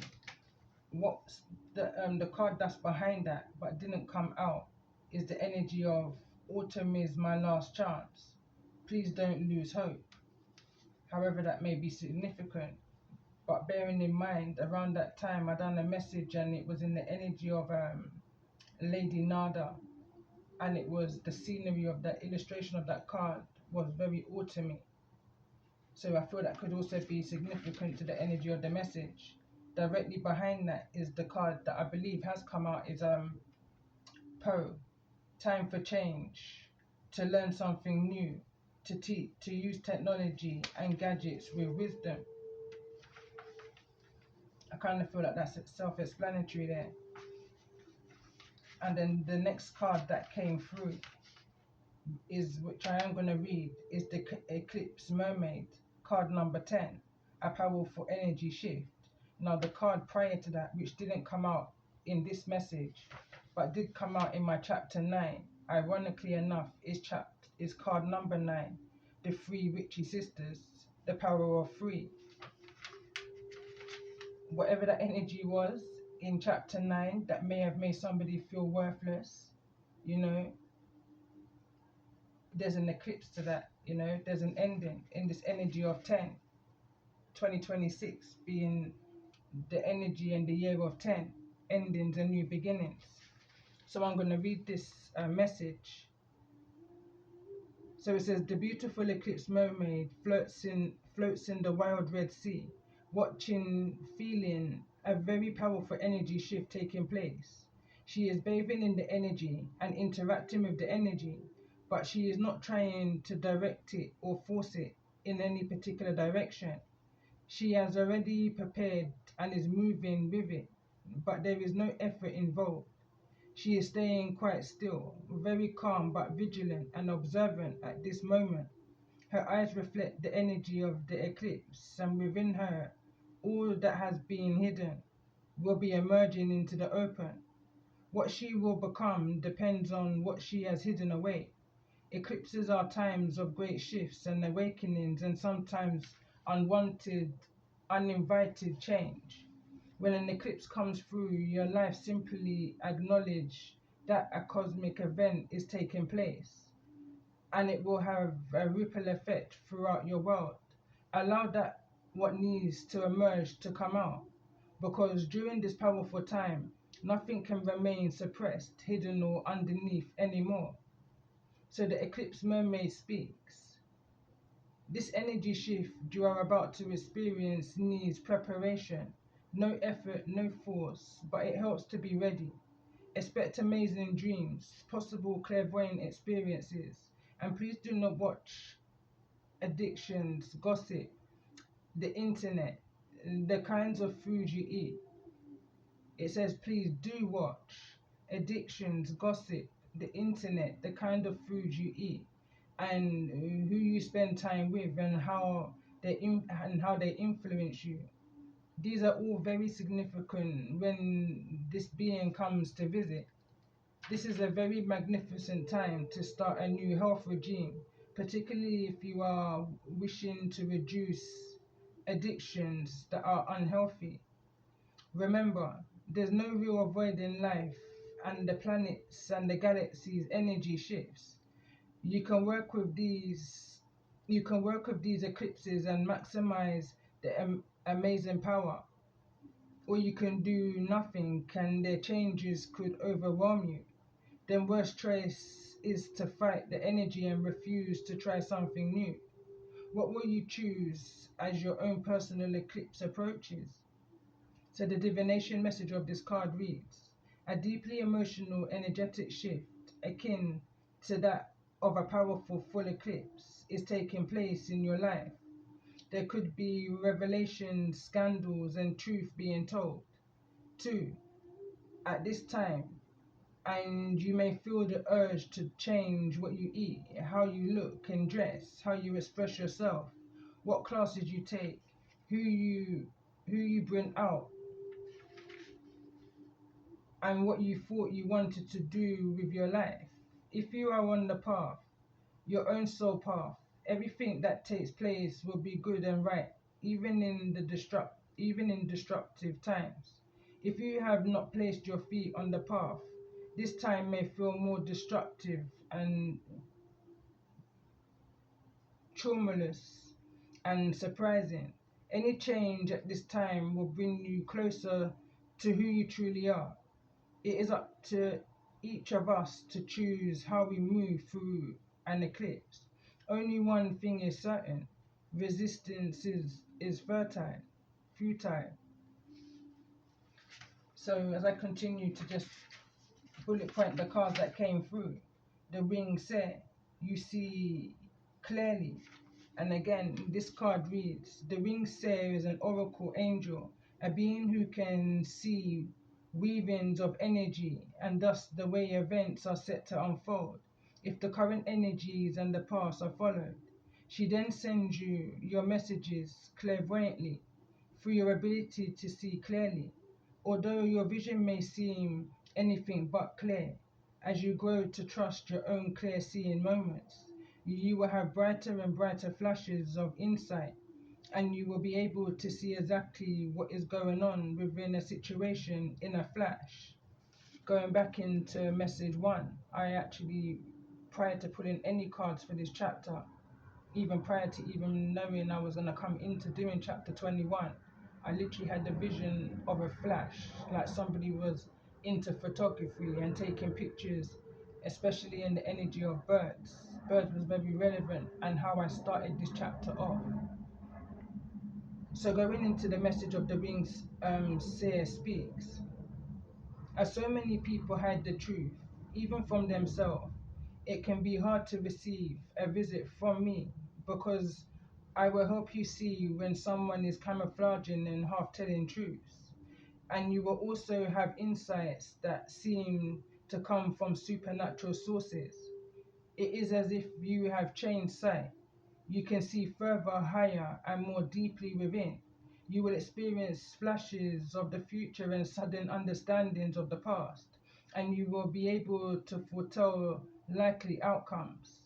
what's the card that's behind that but didn't come out is the energy of autumn is my last chance. Please don't lose hope. However, that may be significant, but bearing in mind around that time I done a message and it was in the energy of Lady Nada, and it was the scenery of that illustration of that card was very autumny. So I feel that could also be significant to the energy of the message. Directly behind that is the card that I believe has come out is Poe, time for change, to learn something new, to teach, to use technology and gadgets with wisdom. I kind of feel like that's self-explanatory there. And then the next card that came through is, which I am going to read, is the Eclipse Mermaid, card number 10, a powerful energy shift. Now the card prior to that, which didn't come out in this message, but did come out in my chapter 9, ironically enough, is card number 9, the 3 witchy sisters, the power of 3. Whatever that energy was in chapter 9 that may have made somebody feel worthless, you know, there's an eclipse to that, you know, there's an ending in this energy of 10, 2026 being the energy and the year of 10, endings and new beginnings. So I'm going to read this message. So it says, the beautiful eclipse mermaid floats in the wild Red Sea, watching, feeling a very powerful energy shift taking place. She is bathing in the energy and interacting with the energy, but she is not trying to direct it or force it in any particular direction. She has already prepared and is moving with it, but there is no effort involved. She is staying quite still, very calm but vigilant and observant at this moment. Her eyes reflect the energy of the eclipse, and within her, all that has been hidden will be emerging into the open. What she will become depends on what she has hidden away. Eclipses are times of great shifts and awakenings, and sometimes unwanted, uninvited change. When an eclipse comes through your life, simply acknowledge that a cosmic event is taking place, and it will have a ripple effect throughout your world. Allow that what needs to emerge to come out, because during this powerful time, nothing can remain suppressed, hidden, or underneath anymore. So the Eclipse Mermaid speaks. This energy shift you are about to experience needs preparation. No effort, no force, but it helps to be ready. Expect amazing dreams, possible clairvoyant experiences, and please do not watch addictions, gossip, the internet, the kinds of food you eat. It says please do watch addictions, gossip, the internet, the kind of food you eat, and who you spend time with, and how they influence you. These are all very significant when this being comes to visit. This is a very magnificent time to start a new health regime, particularly if you are wishing to reduce addictions that are unhealthy. Remember, there's no real avoiding life and the planets and the galaxies' energy shifts. You can work with these eclipses and maximize the amazing power, or you can do nothing and their changes could overwhelm you. Then worst choice is to fight the energy and refuse to try something new. What will you choose as your own personal eclipse approaches? So the divination message of this card reads, a deeply emotional, energetic shift, akin to that of a powerful full eclipse, is taking place in your life. There could be revelations, scandals, and truth being told. 2. At this time, and you may feel the urge to change what you eat, how you look and dress, how you express yourself, what classes you take, who you bring out, and what you thought you wanted to do with your life. If you are on the path, your own soul path, everything that takes place will be good and right, even in destructive times. If you have not placed your feet on the path, this time may feel more destructive and tumultuous and surprising. Any change at this time will bring you closer to who you truly are. It is up to each of us to choose how we move through an eclipse. Only one thing is certain: resistance is futile. So as I continue to just bullet point the cards that came through, the ring say, you see clearly. And again, this card reads, the ring seer is an oracle angel, a being who can see weavings of energy and thus the way events are set to unfold, if the current energies and the past are followed. She then sends you your messages clairvoyantly through your ability to see clearly. Although your vision may seem anything but clear, as you grow to trust your own clear seeing moments, you will have brighter and brighter flashes of insight, and you will be able to see exactly what is going on within a situation in a flash. Going back into message 1, I actually, prior to pulling any cards for this chapter, even prior to even knowing I was going to come into doing chapter 21, I literally had the vision of a flash, like somebody was into photography and taking pictures, especially in the energy of birds. Birds was very relevant and how I started this chapter off. So going into the message of the wings, seer speaks. As so many people hide the truth, even from themselves, it can be hard to receive a visit from me because I will help you see when someone is camouflaging and half telling truths. And you will also have insights that seem to come from supernatural sources. It is as if you have changed sight. You can see further, higher, and more deeply within. You will experience flashes of the future and sudden understandings of the past, and you will be able to foretell likely outcomes.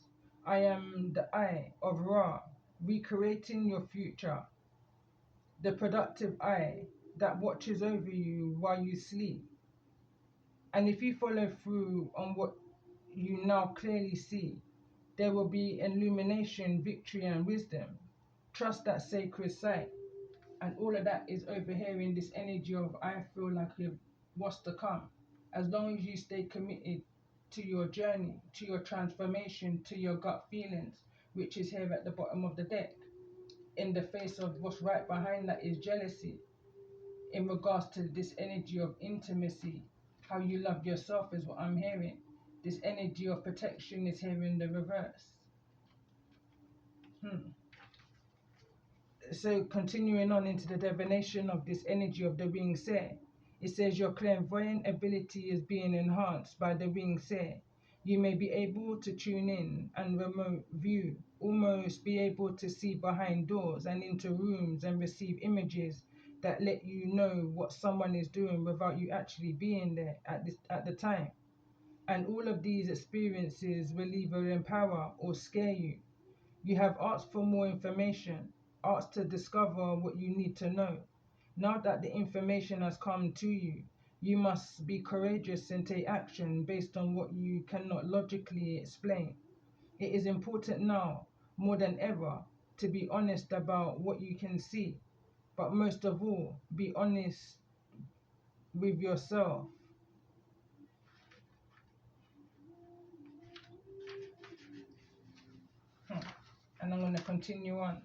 I am the Eye of Ra, recreating your future, the productive eye that watches over you while you sleep. And if you follow through on what you now clearly see, there will be illumination, victory, and wisdom. Trust that sacred sight. And all of that is over here in this energy of I feel like what's to come. As long as you stay committed to your journey, to your transformation, to your gut feelings, which is here at the bottom of the deck. In the face of what's right behind that is jealousy. In regards to this energy of intimacy, how you love yourself is what I'm hearing. This energy of protection is here in the reverse. So continuing on into the divination of this energy of the winged seer, it says your clairvoyant ability is being enhanced by the winged seer. You may be able to tune in and remote view, almost be able to see behind doors and into rooms and receive images that let you know what someone is doing without you actually being there at the time. And all of these experiences will either empower or scare you. You have asked for more information, asked to discover what you need to know. Now that the information has come to you, you must be courageous and take action based on what you cannot logically explain. It is important now, more than ever, to be honest about what you can see, but most of all, be honest with yourself. And I'm going to continue on.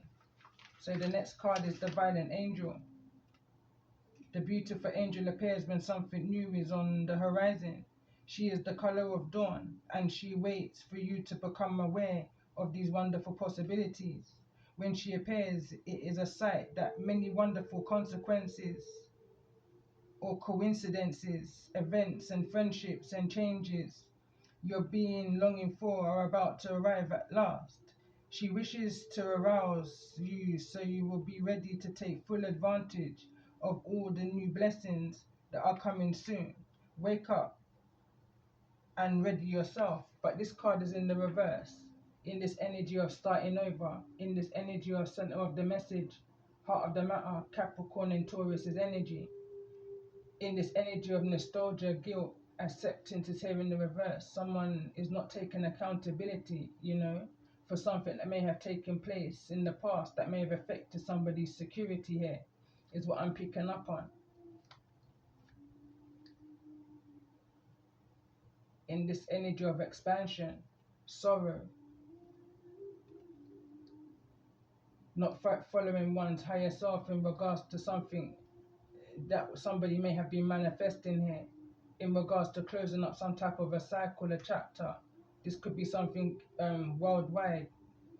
So the next card is the Violent Angel. The beautiful angel appears when something new is on the horizon. She is the color of dawn, and she waits for you to become aware of these wonderful possibilities. When she appears, it is a sight that many wonderful consequences or coincidences, events and friendships and changes your being longing for are about to arrive at last. She wishes to arouse you so you will be ready to take full advantage of all the new blessings that are coming soon. Wake up and ready yourself. But this card is in the reverse, in this energy of starting over, in this energy of center of the message, heart of the matter, Capricorn and Taurus's energy, in this energy of nostalgia, guilt, acceptance is here in the reverse. Someone is not taking accountability, for something that may have taken place in the past that may have affected somebody's security here, is what I'm picking up on. In this energy of expansion, sorrow, not following one's higher self in regards to something that somebody may have been manifesting here, in regards to closing up some type of a cycle, a chapter. This could be something worldwide,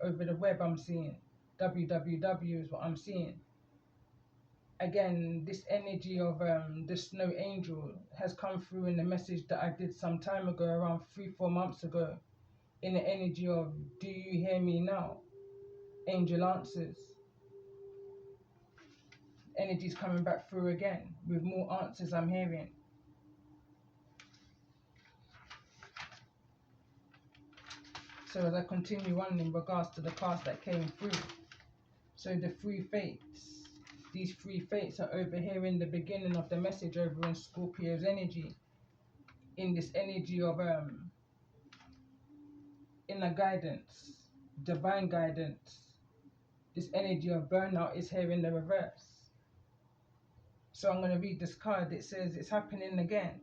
over the web I'm seeing. www is what I'm seeing. Again, this energy of the snow angel has come through in the message that I did some time ago, around 3-4 months ago, in the energy of, do you hear me now? Angel answers. Energy's coming back through again with more answers I'm hearing. So as I continue on in regards to the cards that came through, so the three fates, these three fates are over here in the beginning of the message over in Scorpio's energy, in this energy of inner guidance, divine guidance. This energy of burnout is here in the reverse. So I'm going to read this card. It says it's happening again.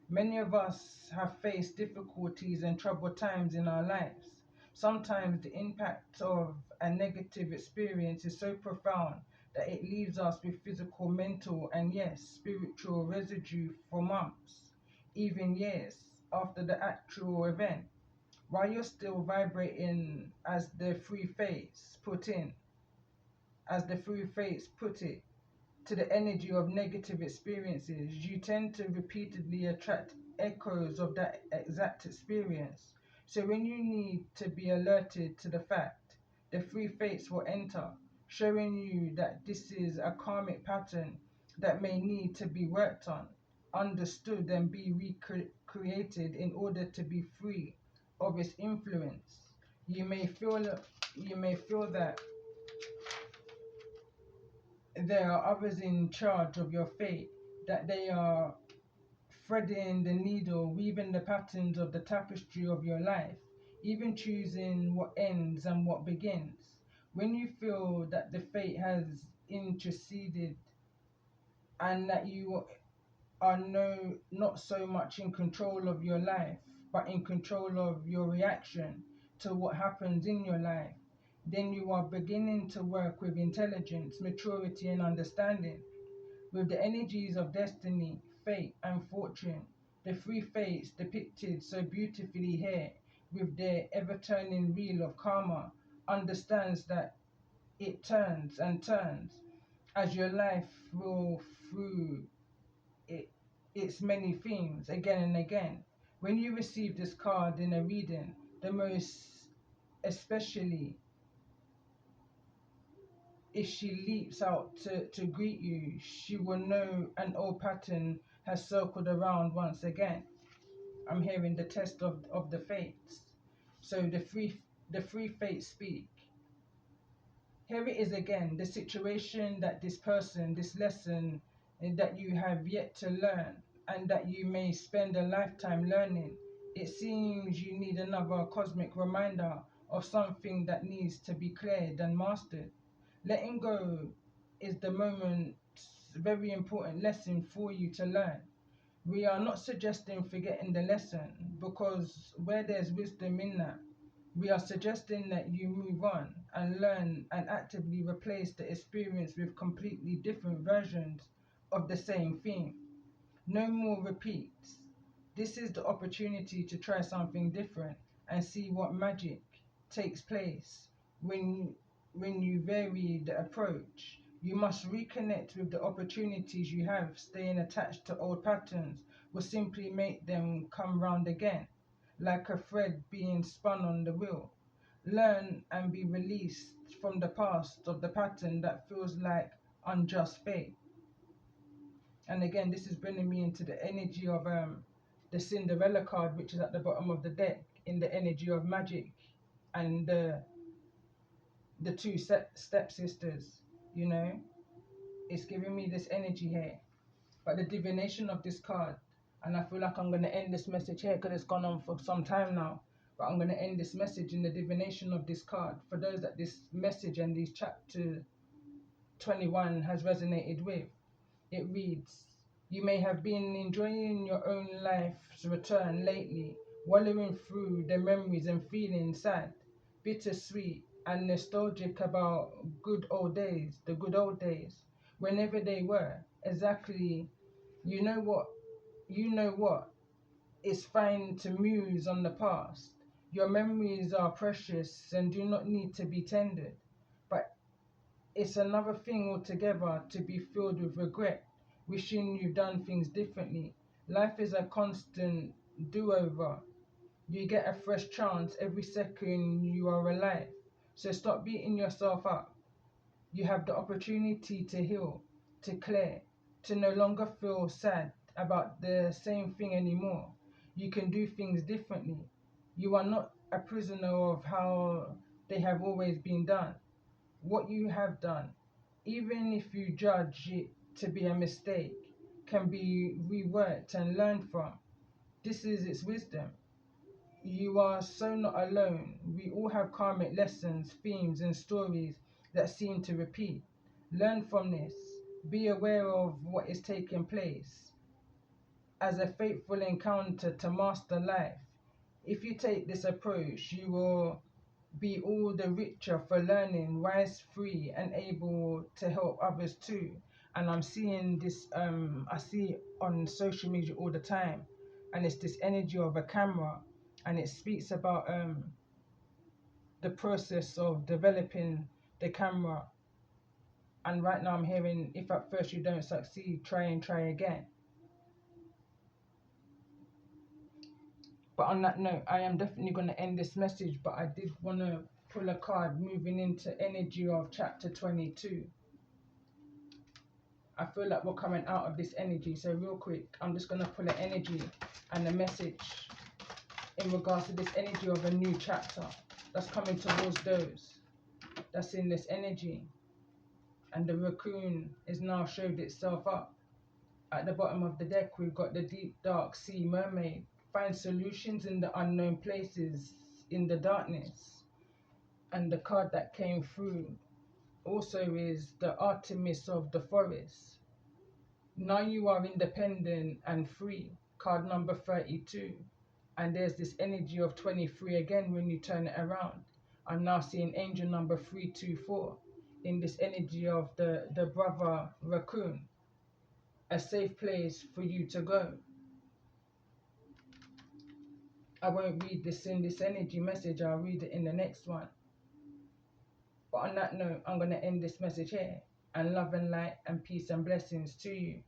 Many of us have faced difficulties and troubled times in our lives. Sometimes the impact of a negative experience is so profound that it leaves us with physical, mental, and yes, spiritual residue for months, even years after the actual event. While you're still vibrating as the free phase put in, as the three fates put it, to the energy of negative experiences, you tend to repeatedly attract echoes of that exact experience. So when you need to be alerted to the fact, the three fates will enter, showing you that this is a karmic pattern that may need to be worked on, understood, and be recreated in order to be free of its influence. You may feel that there are others in charge of your fate, that they are threading the needle, weaving the patterns of the tapestry of your life, even choosing what ends and what begins. When you feel that the fate has interceded and that you are not so much in control of your life, but in control of your reaction to what happens in your life, then you are beginning to work with intelligence, maturity, and understanding. With the energies of destiny, fate, and fortune, the three fates depicted so beautifully here, with their ever-turning wheel of karma, understands that it turns and turns as your life will through it, its many themes again and again. When you receive this card in a reading, the most especially if she leaps out to greet you, she will know an old pattern has circled around once again. I'm hearing the test of the fates. So the three fates speak. Here it is again, the situation that this person, this lesson that you have yet to learn and that you may spend a lifetime learning. It seems you need another cosmic reminder of something that needs to be cleared and mastered. Letting go is the moment, very important lesson for you to learn. We are not suggesting forgetting the lesson, because where there's wisdom in that, we are suggesting that you move on and learn and actively replace the experience with completely different versions of the same theme. No more repeats. This is the opportunity to try something different and see what magic takes place when you vary the approach. You must reconnect with the opportunities you have. Staying attached to old patterns will simply make them come round again, like a thread being spun on the wheel. Learn and be released from the past of the pattern that feels like unjust fate. And again, this is bringing me into the energy of the Cinderella card, which is at the bottom of the deck, in the energy of magic and the two stepsisters. You know, it's giving me this energy here. But the divination of this card, and I feel like I'm going to end this message here because it's gone on for some time now. But I'm going to end this message in the divination of this card for those that this message and these chapter 21 has resonated with. It reads, you may have been enjoying your own life's return lately, wallowing through the memories and feeling sad, bittersweet, and nostalgic about the good old days, whenever they were. Exactly, you know what, it's fine to muse on the past. Your memories are precious and do not need to be tended. But it's another thing altogether to be filled with regret, wishing you've done things differently. Life is a constant do-over. You get a fresh chance every second you are alive. So stop beating yourself up. You have the opportunity to heal, to clear, to no longer feel sad about the same thing anymore. You can do things differently. You are not a prisoner of how they have always been done. What you have done, even if you judge it to be a mistake, can be reworked and learned from. This is its wisdom. You are so not alone. We all have karmic lessons, themes, and stories that seem to repeat. Learn from this. Be aware of what is taking place as a fateful encounter to master life. If you take this approach, you will be all the richer for learning, wise, free, and able to help others too. And I'm seeing this, I see it on social media all the time, and it's this energy of a camera, and it speaks about the process of developing the camera And right now I'm hearing, if at first you don't succeed, try and try again. But on that note, I am definitely going to end this message, but I did want to pull a card moving into energy of chapter 22. I feel like we're coming out of this energy. So real quick, I'm just going to pull an energy and a message in regards to this energy of a new chapter that's coming towards those that's in this energy. And the raccoon is now showed itself up. At the bottom of the deck, we've got the deep dark sea mermaid. Find solutions in the unknown places in the darkness. And the card that came through also is the Artemis of the forest. Now you are independent and free. Card number 32. And there's this energy of 23 again when you turn it around. I'm now seeing angel number 324 in this energy of the brother raccoon. A safe place for you to go. I won't read this in this energy message, I'll read it in the next one. But on that note, I'm going to end this message here. And love and light and peace and blessings to you.